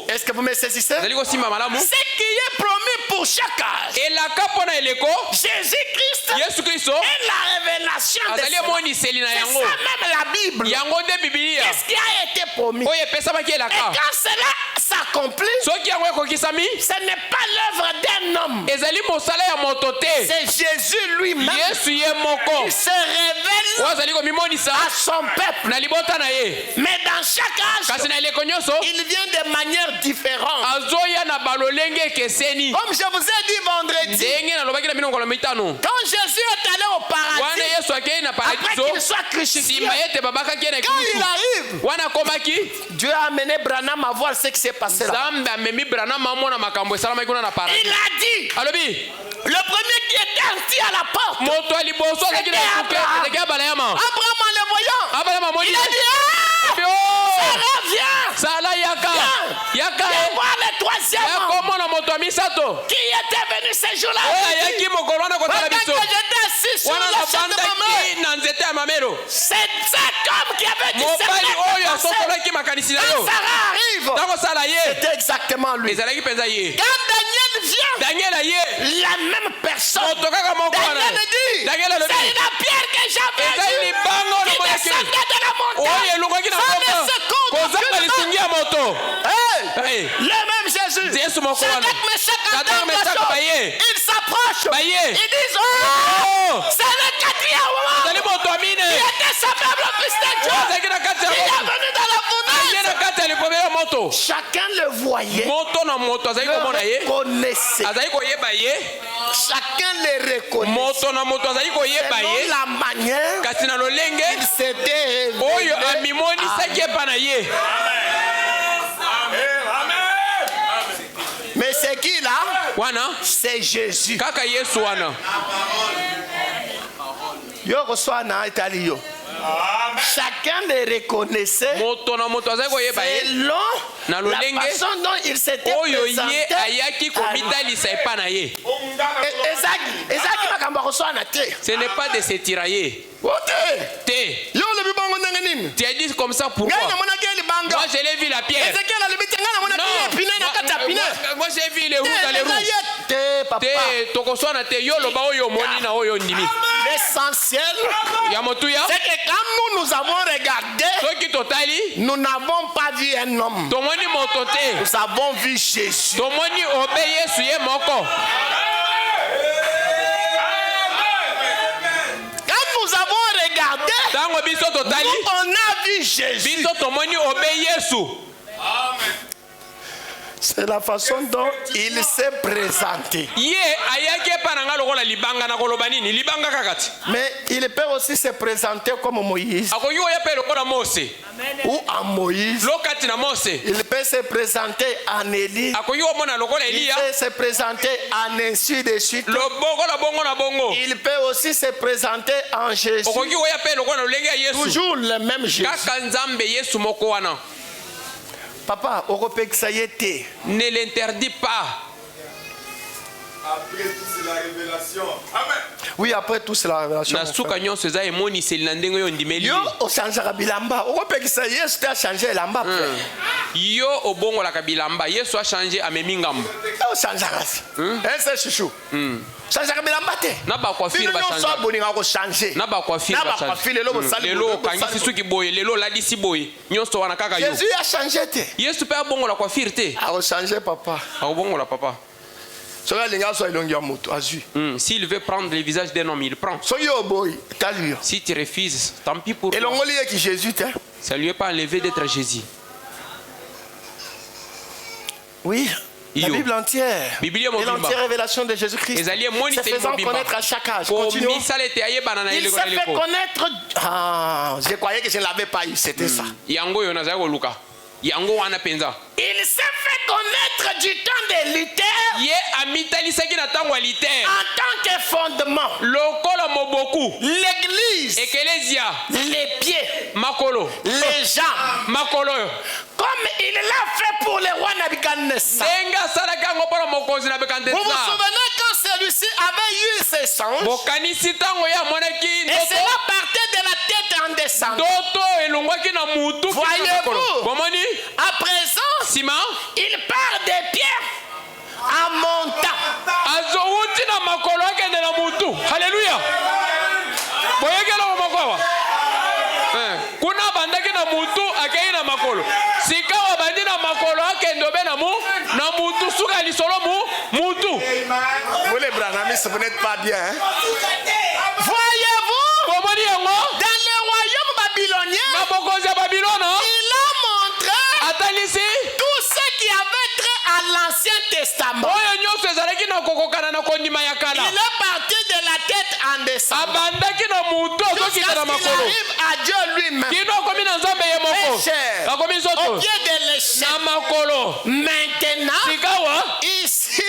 Est-ce que vous me saisissez? Ce qui est promis pour chaque âge. Jésus-Christ est la révélation de cela. C'est ça même la Bible. Qu'est-ce qui a été promis? Et quand cela s'accomplit, ce n'est pas l'œuvre d'un homme. C'est Jésus lui-même qui se révèle à son peuple. Mais dans chaque âge, il vient de manière différente. Comme je vous ai dit vendredi, quand Jésus est allé au paradis, après qu'il soit crucifié, quand il arrive, Dieu a amené Branham à voir ce qui s'est passé là. Il a dit, le premier qui était assis à la porte, c'était Abraham. Abraham en le voyant, il a dit, Sarah, viens voir le troisième homme qui était venu ce jour-là. Pendant que j'étais assis sur le champ de mamelle. C'est cet homme qui avait dit quand Sarah arrive, c'était exactement lui. Quand Daniel vient, la même personne. Daniel dit, c'est la pierre que j'avais vue qui descendait de la montagne. Le même Jésus. Shadrach, Meshach, Abednego, ils s'approchent. Ils disent, oh, c'est le quatrième moment. Il était semblable au Fils de Dieu. Il est venu dans la fournaise. Chacun le voyait, le reconnaissait. Chacun le reconnaissait. Selon la manière il s'était révélé. Mais c'est qui là? C'est Jésus. Chacun le reconnaissait selon la façon dont il s'était présenté. Ce n'est pas de se tirailler. Tu as dit comme ça pourquoi? Moi je l'ai vu la pierre. Moi j'ai vu les roues dans les roues. L'essentiel, c'est que quand nous avons regardé, nous n'avons pas vu un homme. Nous avons vu Jésus. Nous avons regardé, on a vu Jésus. C'est la façon dont il s'est présenté. Mais il peut aussi se présenter comme Moïse. Ou en Moïse. Il peut se présenter en Élie. Il peut se présenter en ainsi de suite. Il peut aussi se présenter en Jésus. Toujours le même Jésus. Papa, ne l'interdis pas. Après tout, c'est la révélation. Amen. Oui, après tout, c'est la révélation. Yo, au changera bilamba. Au repekisa Yesu a changé lamba. Yo au bongo la kabilamba. Yesu a changé à memingam. Au changera. C'est chouchou. Changera bilamba te. Na ba coiffure ba changer. Na ba coiffure ba changer. Lelo kangi suki boy, lelo la disi boy. Nyonso wana kaka yo. Jésus a changé te. Yesu pe bongo la coiffure te. A changer papa. A bongo la papa. S'il veut prendre le visage d'un homme, il prend. Si tu refuses, tant pis pour toi. Ça ne lui est pas enlevé d'être Jésus. Oui, la Bible entière. Et l'entière révélation de Jésus-Christ. Se faisant connaître à chaque âge. Continuons. Il s'est fait connaître. Ah, je croyais que je ne l'avais pas eu. C'était ça. Il s'est fait connaître du temps de Luther en tant que fondement. L'église, les pieds, les jambes, comme il l'a fait pour le roi Nabucodonosor. Vous vous souvenez quand celui-ci avait eu ses songes, et cela partait de la tête en descendant. Voyez-vous, à présent, il part des pierres en montant. Alléluia. Kuna bandaki na mutu akei na makolo. Sika wa bandi na makolo akendo be na mutu suka lisolo mutu. Vous les branamis, vous n'êtes pas bien. Hein? Voyez-vous, dans le royaume babylonien, il a montré tout ce qui avait trait à l'Ancien Testament. Il est parti de la tête en descendant. Jusqu'à ce qu'il arrive à Dieu lui-même. Au pied de l'échelle. Maintenant, ici,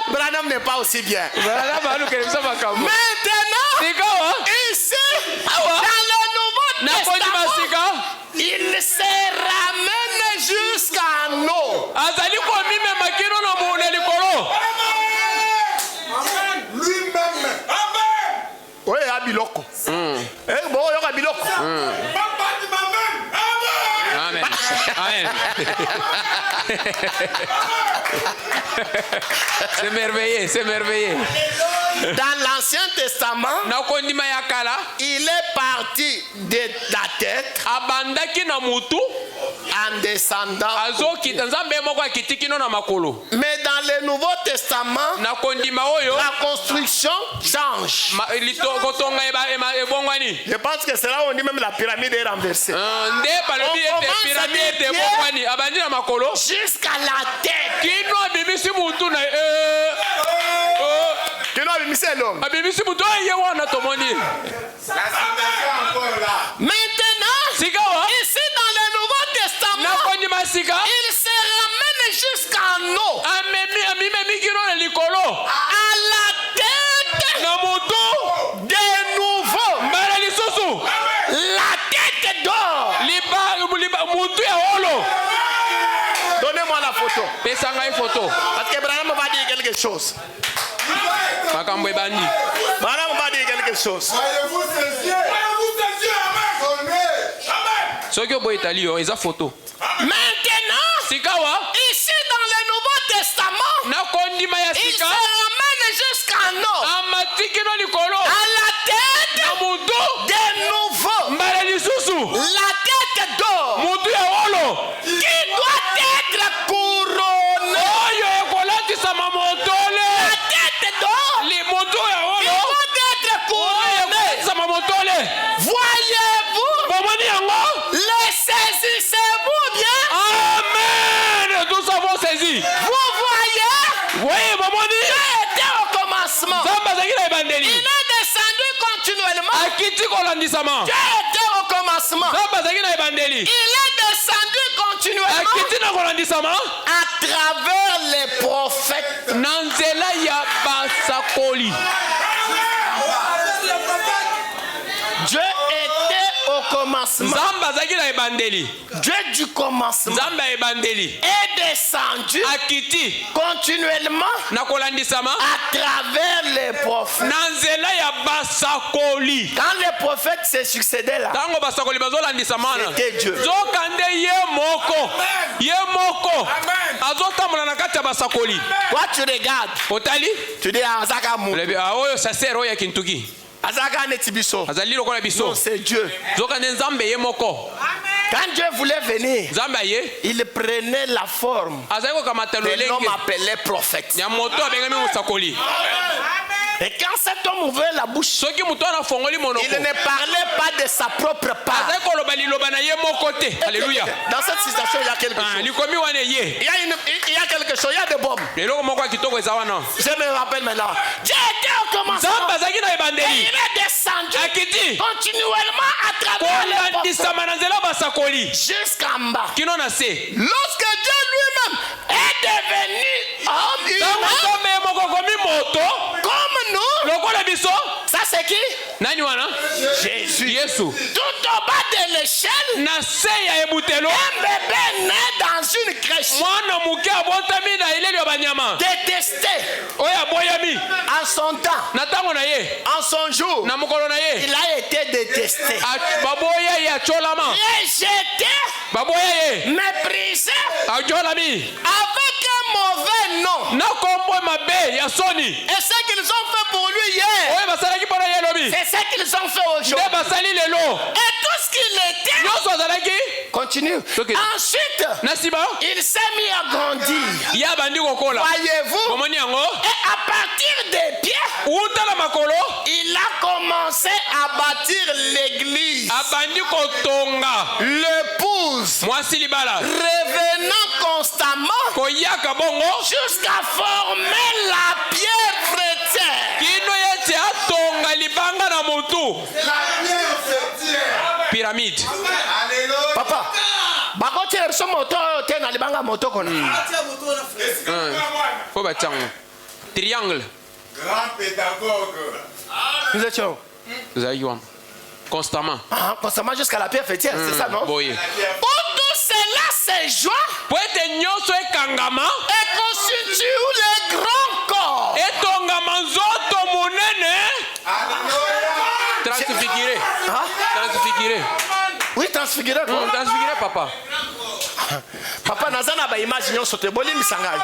Branham n'est pas aussi bien. Maintenant, ici, dans le Nouveau Testament, il se ramène jusqu'à nous. Amen. Amen. C'est merveilleux, c'est merveilleux. Dans l'Ancien Testament, il est parti de la tête en descendant. Mais dans le Nouveau Testament, la construction change. Je pense que c'est là où on dit même la pyramide est renversée. Jusqu'à la tête. Maintenant, ici dans le Nouveau Testament, il se ramène jusqu'en eau. À la tête de nouveau. La tête d'or. Donnez-moi la photo. Parce que Branham va dire quelque chose. Branham va dire quelque chose. Maintenant, ici dans le Nouveau Testament, il se ramène jusqu'en eau. À la tête de nouveau. La tête d'or. Qui doit être couronné. La tête d'or. Qui doit être couronné. Voyez-vous? Les saisissez-vous bien? Amen. Nous avons saisi. Vous voyez? Oui, Dieu était au commencement. Il est descendu continuellement. Dieu était au commencement. Il est descendu continuellement à travers les prophètes. Dieu était au commencement. Dieu du commencement est descendu continuellement à travers les prophètes. Quand les prophètes se succédaient là, c'était Dieu. Toi tu regardes, tu dis Azaka Mou. Azaka Netibiso. Non, c'est Dieu. Quand Dieu voulait venir, il prenait la forme de l'homme appelé prophète. Et quand cet homme ouvrait la bouche, il ne parlait pas de sa propre part. Alléluia. Dans cette situation, il y a quelque chose. Il y a quelque chose, il y a des bombes. Je me rappelle maintenant. Dieu était au commencement. Et il est descendu continuellement à travers les prophètes jusqu'en bas. Lorsque Dieu lui-même est devenu homme humain, comme nous, ça c'est qui? Jésus. Tout au bas de l'échelle, un bébé né dans une crèche, détesté en son temps, en son jour, il a été détesté, rejeté, méprisé, avec un mauvais nom. Et ce qu'ils ont fait pour lui hier, c'est ce qu'ils ont fait aujourd'hui. Et tout ce qu'il était, continue. Ensuite, il s'est mis à grandir. Voyez-vous? Et à partir des pieds, il a commencé à bâtir l'église. L'épouse, revenant constamment jusqu'à former la pierre chrétienne. Pyramide. Papa, triangle. Grand pédagogue. Nous étions constamment. Constamment jusqu'à la pierre fêtière, c'est ça, non? Oui. Où tout cela se joint et constitue le grand corps. Transfiguré. transfiguré quoi? Transfiguré, papa. Papa, nazana ba image nyon sote boli misangai.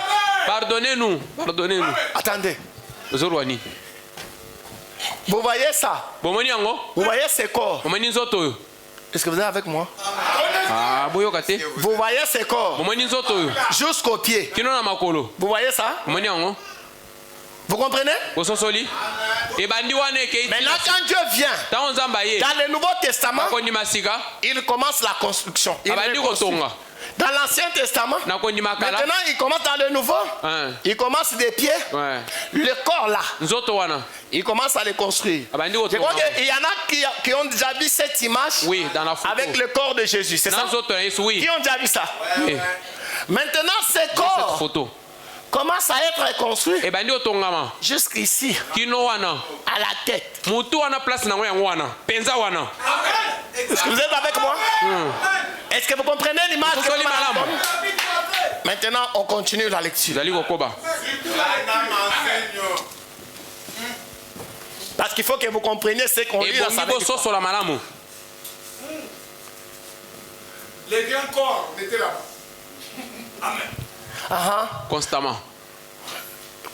Pardonnez-nous. Pardonnez-nous. Attendez. Ozorwani. Vous voyez ça? Bomoni yango? Vous voyez ce corps? Bomoni nzoto. Est-ce que vous êtes avec moi? Ah, boyo kate. Vous voyez ce corps? Bomoni nzoto. Jusqu'au pied. Kino na makolo. Vous voyez ça? Bomoni yango? Vous comprenez? Ososoli. Et bandi wane ke. Maintenant, quand Dieu vient, Ta onzamba ye. dans le Nouveau Testament, Nakondi masika. il commence la construction. Il Abandi reconstruit. kotonga. Dans l'Ancien Testament, Nakondi makala. maintenant il commence dans le Nouveau. Hein. Il commence des pieds. Ouais. Le corps là, Nzoto wana. il commence à le construire. Abandi Je crois kotonga. qu'il y en a qui ont déjà vu cette image Oui, dans la photo. avec le corps de Jésus. C'est ça? Nzoto na Yesu, oui. Qui ont déjà vu ça? Eh, Maintenant, ce cette corps photo. commence à être construit Et bandi otongama. jusqu'ici, Kino wana. à la tête. Mutu wana place nango yango wana. Penza wana. Est-ce que vous êtes avec moi? Est-ce que vous comprenez l'image que Ososoli je vous malamu. donne? Maintenant, on continue la lecture. Zali kokoba. Parce qu'il faut que vous compreniez ce qu'on Et lit dans bongi sa Bible. boso la malamu. Les grands corps étaient là-bas. Amen. Constamment.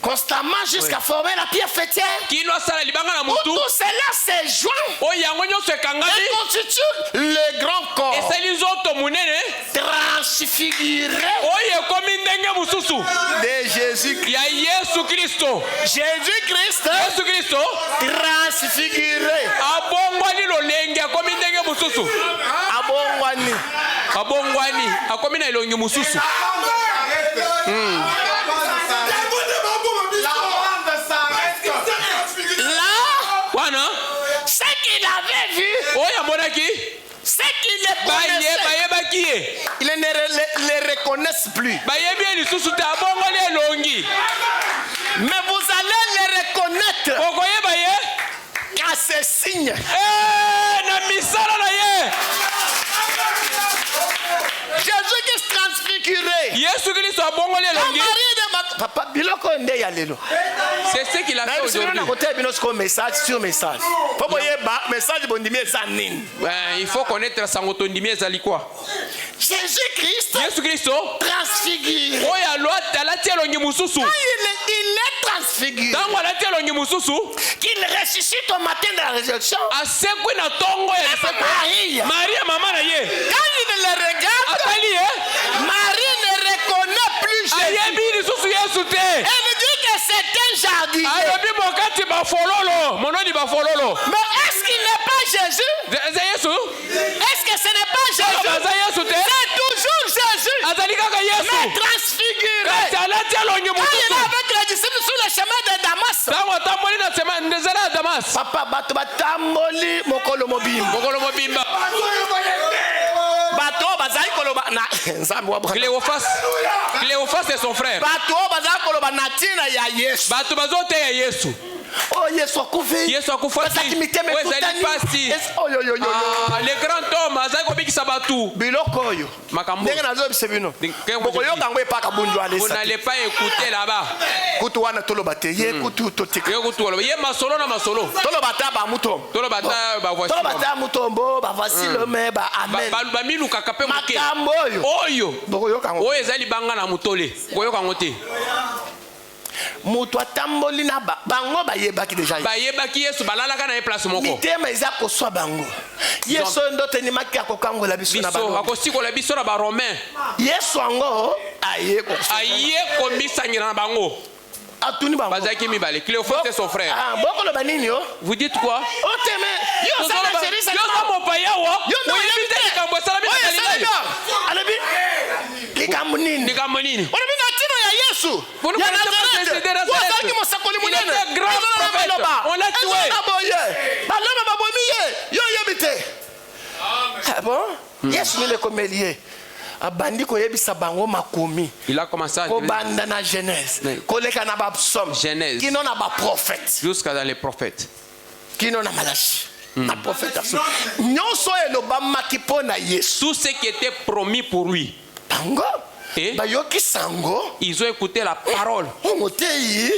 Constamment jusqu'à former la pierre fêtière. Kino asala libanga na Où mutu. tout cela se joint O yango nyonso ekangami. et constitue le grand corps Esali nzoto munene. transfiguré Oyo ekomi ndenge mosusu. de Jésus-Christ. Ya Yesu Kristo. Jésus-Christ Yesu Kristo. transfiguré. Abongwani lolenge akomi ndenge mosusu. Abongwani. Abongwani akomi na elongi mosusu. Là, Wana. ce qu'il avait vu, Oyo amonaki. ce qu'il les Baye connaissait, bayebaki ye. ils ne les reconnaissent plus. Bayebi ye lisusu te abongwani elongi. Mais vous allez les reconnaître Okoyeba ye. qu'à ces signes. Na misala na ye. Jésus-Christ transfiguré. Yesu Kristo abongwani La elongi. Marie de Papa, biloko nde ya lelo. C'est ce qu'il a fait aujourd'hui. Na côté bino ko message sur message. Popo yeba message bondimi eza nini. Il faut connaître sango tondimi ezali quoi. Jésus-Christ Yesu Kristo. transfiguré. Oyo alati elongi mosusu. Il est transfiguré. Ntango alati elongi mosusu. Qu'il ressuscite au matin de la résurrection. Asekwi na tongo ya lisekwe. Marie. Maria mama na ye. Quand il le regarde, Atali ye. Marie ne reconnaît plus Jésus. Ayebi lisusu Yesu te. Elle dit que c'est un jardinier. Alobi mokati bafololo. Mononi bafololo. Mais est-ce qu'il n'est pas Jésus? Eza Yesu. Est-ce que ce n'est pas Jésus? Aza Yesu te. C'est toujours Jésus. Azali kaka Yesu. Mais transfiguré. Kasi alati elongi Quand il mosusu. est avec les disciples sur le chemin de Damas. Ntango atamboli na sema ndezela ya Damas. Papa bato batamboli mokolo mobimba. Mokolo mobimba. Bato bazali koloba na nzambe wa Abraham. Cléophas et son frère. Bato bazali koloba na tina ya Yesu. Bato bazoteya Yesu. Oh Yesu akufi. Yesu akufaki. Bazaki miteme Ezali kutani. pasi. Oh yo yo yo. Le grand homme azali kobikisa batu. Biloko oyo. Makambo. Ndenge nazo bisebino. Ndenge- Boko yo kangwe paka bunju Vous alesa. n'allez pas écouter là-bas. Kutu wana toloba te. Ye kutu totika. Yo kutu wala. Ye masolo na masolo. Toloba ta ba mutombo. Tolo bata ba voici. Toloba ta mutombo ba voici le me ba amen. Ba miluka kape moke. Makambo oyo. Oyo. Boko yo kango. Oyo ezali banga na mutole. Koyo kango te. Mutu atamboli na bango bayebaki deja. Bayebaki Yesu balalaka na ye place moko. Mitema eza koswa bango. Yesu ndote ni maki akokangola biso na Biso bango. akosikola biso na ba romain. Yesu ango aye ko. Aye komisangira na bango. Atuni bango. Bazaki mibale. Cléophas et son frère. Ah, boko lo banini yo. Vous dites quoi? Oteme. Yo sa na chérie ça. Yo sa mopaya wa. Yo no Oyebite likambo esala bino Galilée. Alebi. Likambo nini? Likambo nini? Olobi na tino ya Yesu. Vous ne Ya connaissez pas Jésus de Nazareth. Nazareth. Wazaki mosakoli Il munene. était grand prophète. On l'a tué. Baloma babomi ye. Yo yebite. Ah bon? Yesu ni le komelie. Abandi koyebisa bango makomi. Il a commencé à Kobanda na Genèse. Oui. Koleka na ba psaume. Genèse. Kino na ba prophète. jusqu'à dans les prophètes. Kino na Malachi. Na prophète aso. Nyonso elobamaki mpo na Yesu. Tout ce qui était promis pour lui. Bango. Et Bayoki sango. ils ont écouté la parole. Ongoteyi.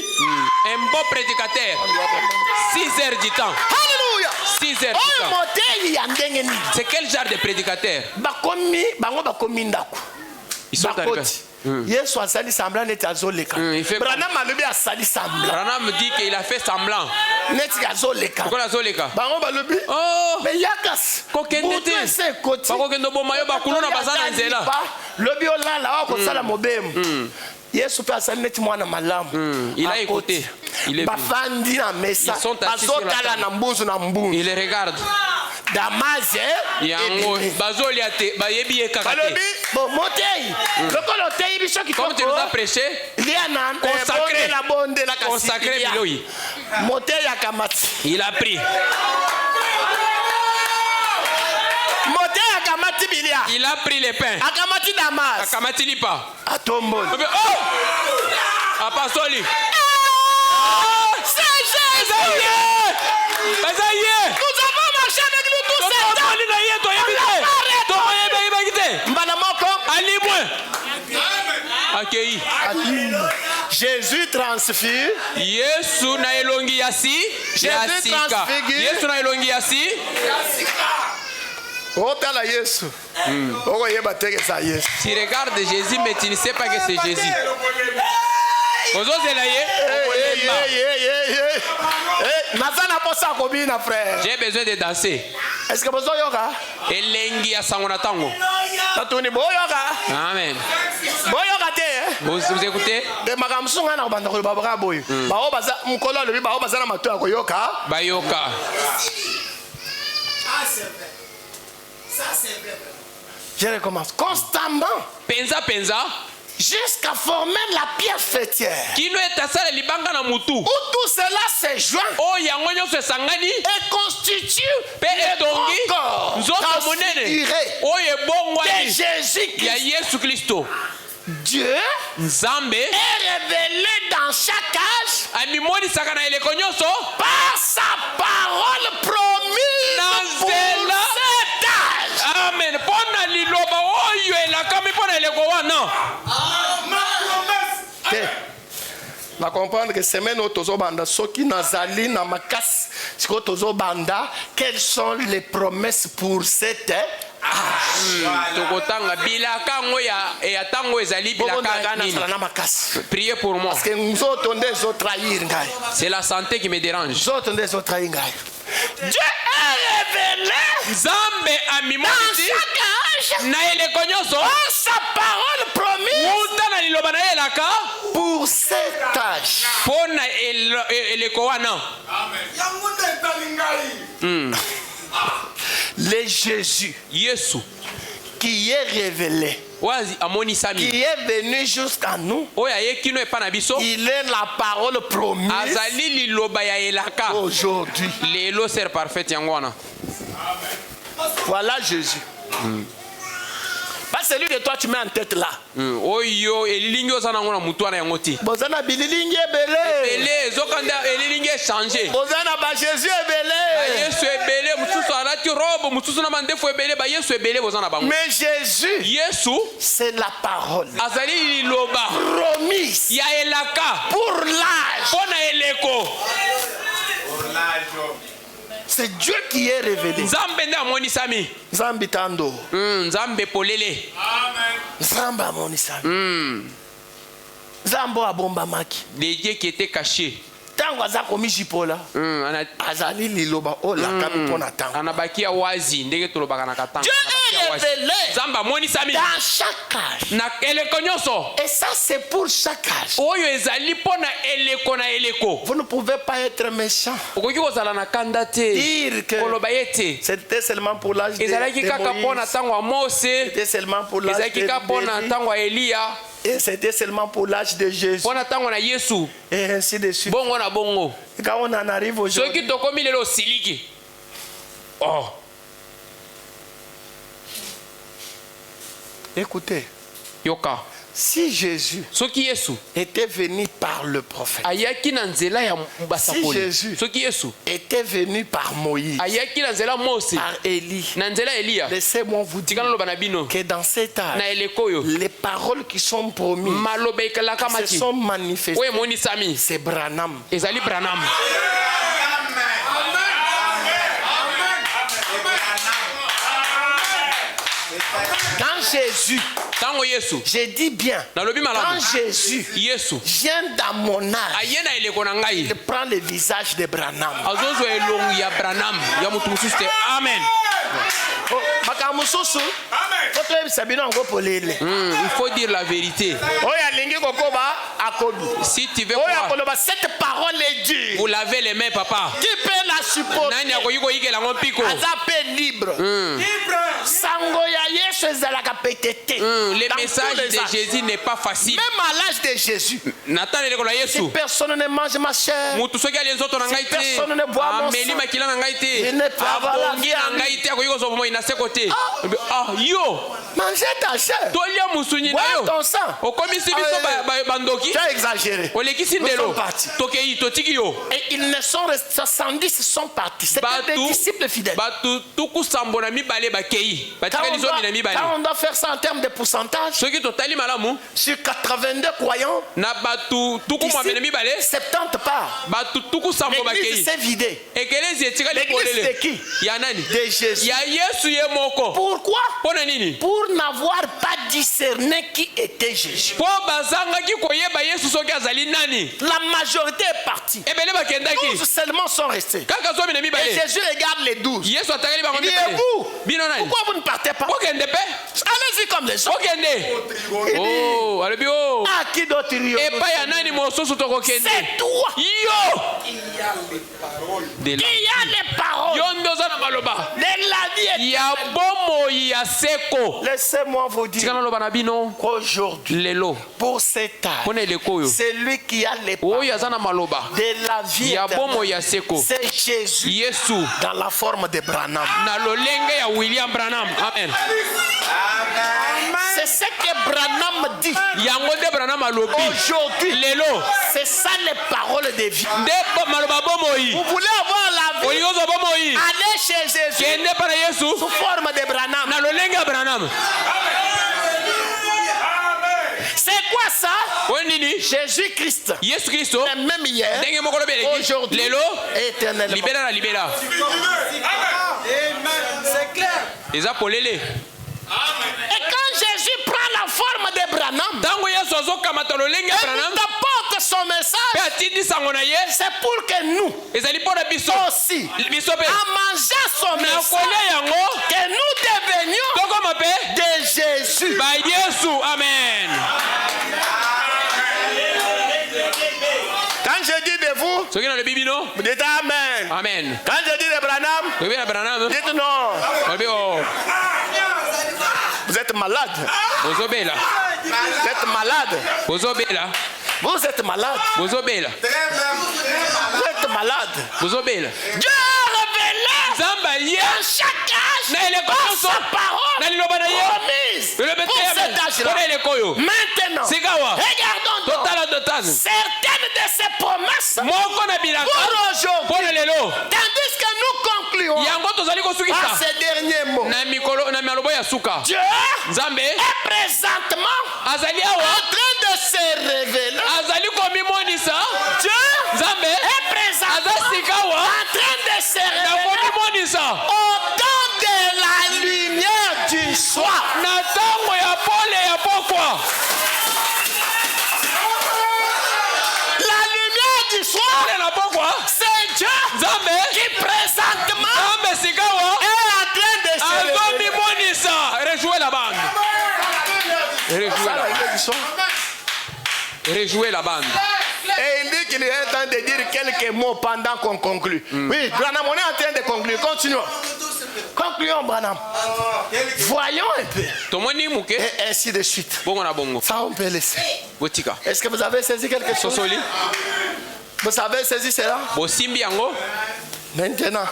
Un bon prédicateur. 6 heures du temps. Alléluia. 6h. C'est quel genre de prédicateur? Ils sont arrivés. Yesu asali semblant neti azoleka. Branham alobi asali semblant. Branham dit qu'il a fait semblant. Neti azoleka. Pourquoi azoleka? Bango balobi. Oh. Mais yakas. Kokendete. Bakokendo bomayo bakuluna bazana nzela. Lobi olala wa kosala mobemu. Yesu pe asali neti mwana malamu. Il a écouté. Il est bafandi na mesa. Bazotala na mbunzu na mbunzu. Il regarde. Damas yango bazolia te bayebi ekaka te. Balobi bon motei. Lokolo tei biso kitoko. Comme tu nous as prêché, consacré biloi. Motei akamati. Il a pris. Motei akamati bilia. Il a pris les pains. Akamati Damas. Akamati lipa. Atomboli. Oh! Apastoli. C'est Jésus. Nous avons marché avec nous tous ces temps. Jésus transfigure. Yesu na elongi yasi. Jésus transfigure. Yesu na elongi yasi. Otala Yesu. Tu regardes Jésus mais tu ne sais pas que c'est Jésus. J'ai besoin de danser. Est-ce que vous avez Elengi ya sango na tango. Amen. Vous écoutez? Bayoka. Je recommence. Constamment. Penza. Jusqu'à former la pierre fêtière. Où tout cela se joint et constitue le corps transfiguré de Jésus-Christ. Dieu est révélé dans chaque âge par sa parole promise pour cet âge. Amen. Na comprendre que semaine au tozo banda soki nazali na makas siko tozo banda, quelles sont les promesses pour cette tokotanga bilaka ngo ya tango ezali bilaka nini. Priez pour moi. Parce que nous autres on trahir ngai. C'est la santé qui me dérange. Nous autres on trahir ngai. Dieu est révélé Nzambe amimoti na eleko nyonso sa parole promise pour cet âge. Pona eleko wana. Le Jésus Yesu qui est révélé, qui est venu jusqu'à nous, il est la parole promise aujourd'hui. Voilà Jésus. Pas celui de toi tu mets en tête là. Oyo elilingi ozana ngona mutu ana yangoti. Bozana bililingi ebele. Zokanda elilingi changer. Bozana ba Jésus ebele. Yesu ebele mutusu alati robe mutusu na mandefu ebele ba Yesu ebele bozana bango. Mais Jésus, Yesu c'est la parole. Azali liloba promise. Ya elaka pour l'âge. Pona eleko. Pour l'âge. C'est Dieu qui est révélé. Nzambe nda moni sami. Nzambe tando. Nzambe polele. Amen. Nzambe moni sami. Nzambo abomba maki. Les dieux qui étaient cachés. Tango aza komi jipola. Azali liloba ola kami pona tango. Anabakia wazi ndenge tolobaka na katanga. Dieu est révélé. Nzamba moni sami. Dans chaque âge. Na eleko nyonso. Et ça c'est pour chaque âge. Oyo ezali pona eleko na eleko. Vous ne pouvez pas être méchant. Okoki kozala na kanda te. Dire que c'était seulement pour l'âge de Moïse. C'était seulement pour l'âge de et c'était seulement pour l'âge de Jésus. Et ainsi de suite. Et quand on en arrive aujourd'hui. Oh. Écoutez. Yoka. Si Jésus était venu par le prophète, si Jésus était venu par Moïse, par Élie, laissez-moi vous dire que dans cet âge, les paroles qui sont promises se sont manifestées. C'est Branham. Jésus, j'ai dit bien, quand Jésus vient dans mon âge, il prend le visage de Branham. Amen. Il faut dire la vérité. Si tu veux voir, cette parole est dure. vous lavez les mains, papa. Qui peut la supporter? Libre. Le message de Jésus n'est pas facile. Même à l'âge de Jésus, si personne ne mange ma chair, si personne ne boit mon sang, il ne peut avoir la vie en lui. Manger ta chair, boire ton sang. Tu as exagéré. Nous sommes partis. Et ils ne sont restés, 70 sont partis. C'était des disciples fidèles. Quand on doit faire ça en termes de pourcentage, sur 82 croyants, 70 parts. L'église s'est vidée. L'église c'est qui? De Jésus. Pourquoi? Pour n'avoir pas discerné qui était Jésus. La majorité est partie. 12 seulement sont restés. Et Jésus regarde les 12. Il dit, et vous, pourquoi vous ne partez pas? Allez-y comme les autres. Il dit, ah, qui d'autre? C'est toi. Il y a les paroles de la vie. Laissez-moi vous dire qu'aujourd'hui, pour cet âge, c'est lui qui a les paroles de la vie éternelle. C'est Jésus dans la forme de Branham. C'est ce que Branham dit. Aujourd'hui, c'est ça les paroles de vie. Vous voulez avoir la vie? Allez chez Jésus sous forme de Branham. C'est quoi ça? Jésus-Christ. Même hier, aujourd'hui, éternellement. C'est clair. Et quand Jésus prend la forme de Branham, il t'apporte son message. C'est pour que nous aussi, en mangeant son message, que nous devenions de Jésus. Amen. Quand je dis de vous, vous dites Amen. Amen. Quand je dis de Branham, dites non. Vous êtes malade. Vous êtes malade. Vous êtes malade. Vous êtes malade. Dieu a révélé dans chaque âge par sa parole promise pour cet âge-là. Maintenant, regardons donc certaines de ces promesses pour aujourd'hui. Tandis que nous concluons par ces derniers mots. Dieu est présentement en train de se révéler. Dieu est présentement en train de se révéler au temps de la lumière du soir. La lumière du soir, c'est Dieu qui présentement est en train de se révéler. Rejouez la bande. Rejouez la bande. Et il dit qu'il est en train de dire quelques mots pendant qu'on conclut. Oui, Branham, on est en train de conclure. Continuons. Concluons, Branham. Voyons un peu. Et ainsi de suite. Ça, on peut laisser. Est-ce que vous avez saisi quelque chose? Vous avez saisi cela? Maintenant,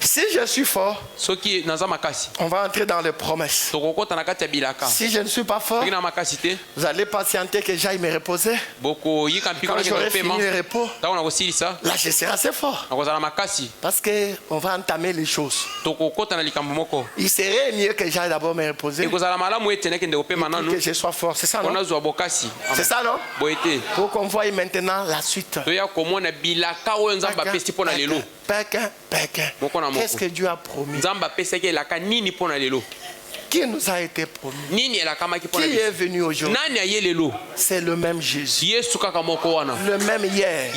si je suis fort, on va entrer dans les promesses. Si je ne suis pas fort, vous allez patienter que j'aille me reposer. Quand j'aurai fini le repos, là je serai assez fort. Parce qu'on va entamer les choses. Il serait mieux que j'aille d'abord me reposer et que je sois fort. C'est ça, non? C'est ça, non? Pour qu'on voie maintenant la suite. Qu'est-ce que Dieu a promis? qui nous a été promis, qui est venu aujourd'hui, c'est le même Jésus, le même hier,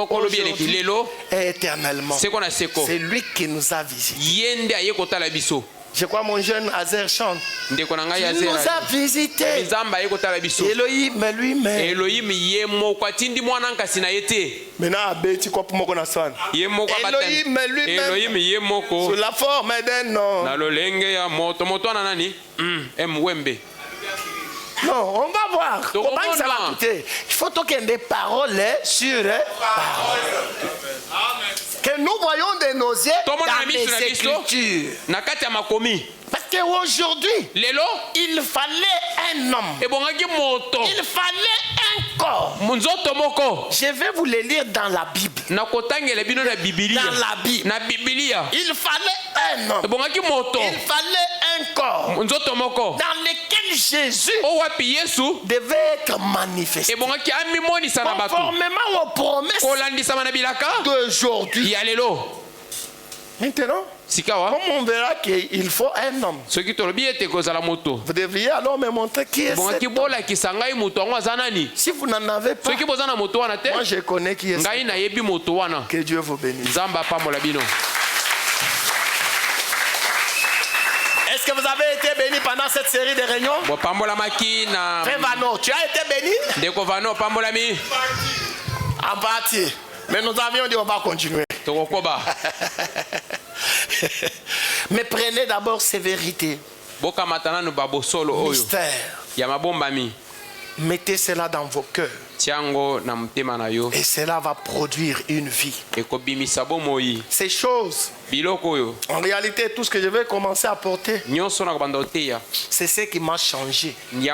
aujourd'hui et éternellement. C'est lui qui nous a visités. Je crois mon jeune Azer chante. Il nous a visités. Elohim, mais lui-même. Maintenant, Abeti, quoi pour moi qu'on a soin. Elohim, mais lui-même. Sous la forme d'un nom. Non, on va voir. Comment ça va coûter? Il faut qu'il y ait des paroles sur paroles. Que nous voyons de nos yeux dans les Écritures. Parce qu'aujourd'hui, il fallait un homme. Il fallait un corps. Je vais vous le lire dans la Bible. Dans la Bible. Il fallait un homme. Il fallait un corps. Dans lequel Jésus devait être manifesté. Conformément aux promesses d'aujourd'hui. Maintenant, comme on verra qu'il faut un homme, vous devriez alors me montrer qui est cet homme. Si vous n'en avez pas, moi je connais qui est cet homme. Que Dieu vous bénisse. Est-ce que vous avez été béni pendant cette série de réunions? Frère Vano, tu as été béni? En partie. Mais nous avions dit on va continuer. Mais prenez d'abord ces vérités. Mystère. Mettez cela dans vos cœurs. Et cela va produire une vie. Ces choses, en réalité, tout ce que je vais commencer à porter, c'est ce qui m'a changé. C'est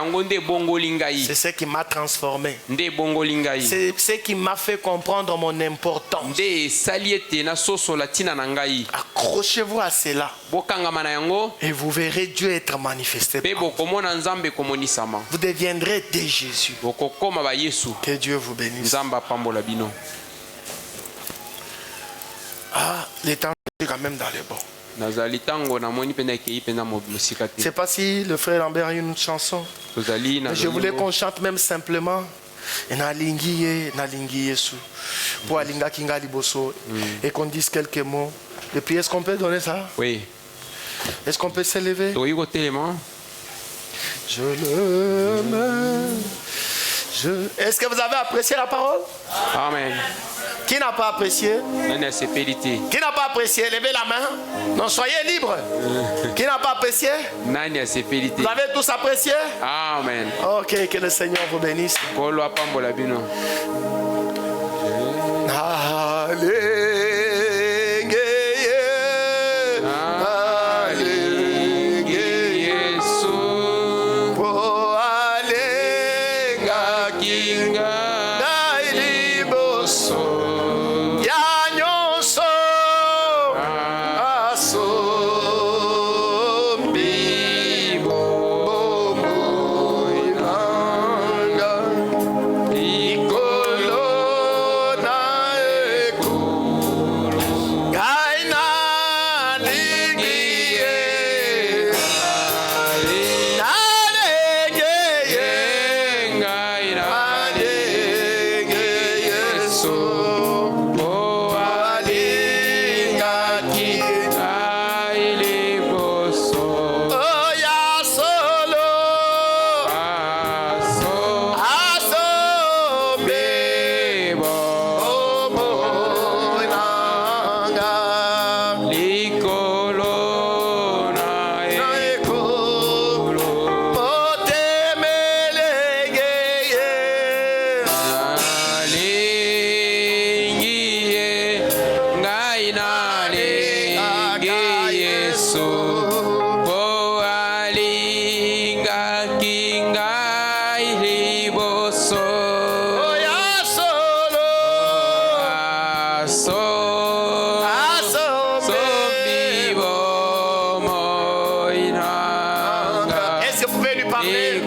ce qui m'a transformé. C'est ce qui m'a fait comprendre mon importance. Accrochez-vous à cela. Et vous verrez Dieu être manifesté. Vous deviendrez des Jésus. Que Dieu vous bénisse. Ah, les temps sont quand même dans les bons. Je ne sais pas si le frère Lambert a une chanson. Mais je voulais qu'on chante même simplement. Et qu'on dise quelques mots. Et puis est-ce qu'on peut donner ça? Oui. Est-ce qu'on peut s'élever? Je l'aime. Est-ce que vous avez apprécié la parole? Amen. Qui n'a pas apprécié? Qui n'a pas apprécié? Levez la main. Non, soyez libres. Qui n'a pas apprécié? Vous avez tous apprécié? Amen. Ok, que le Seigneur vous bénisse. Est-ce que vous pouvez lui parler?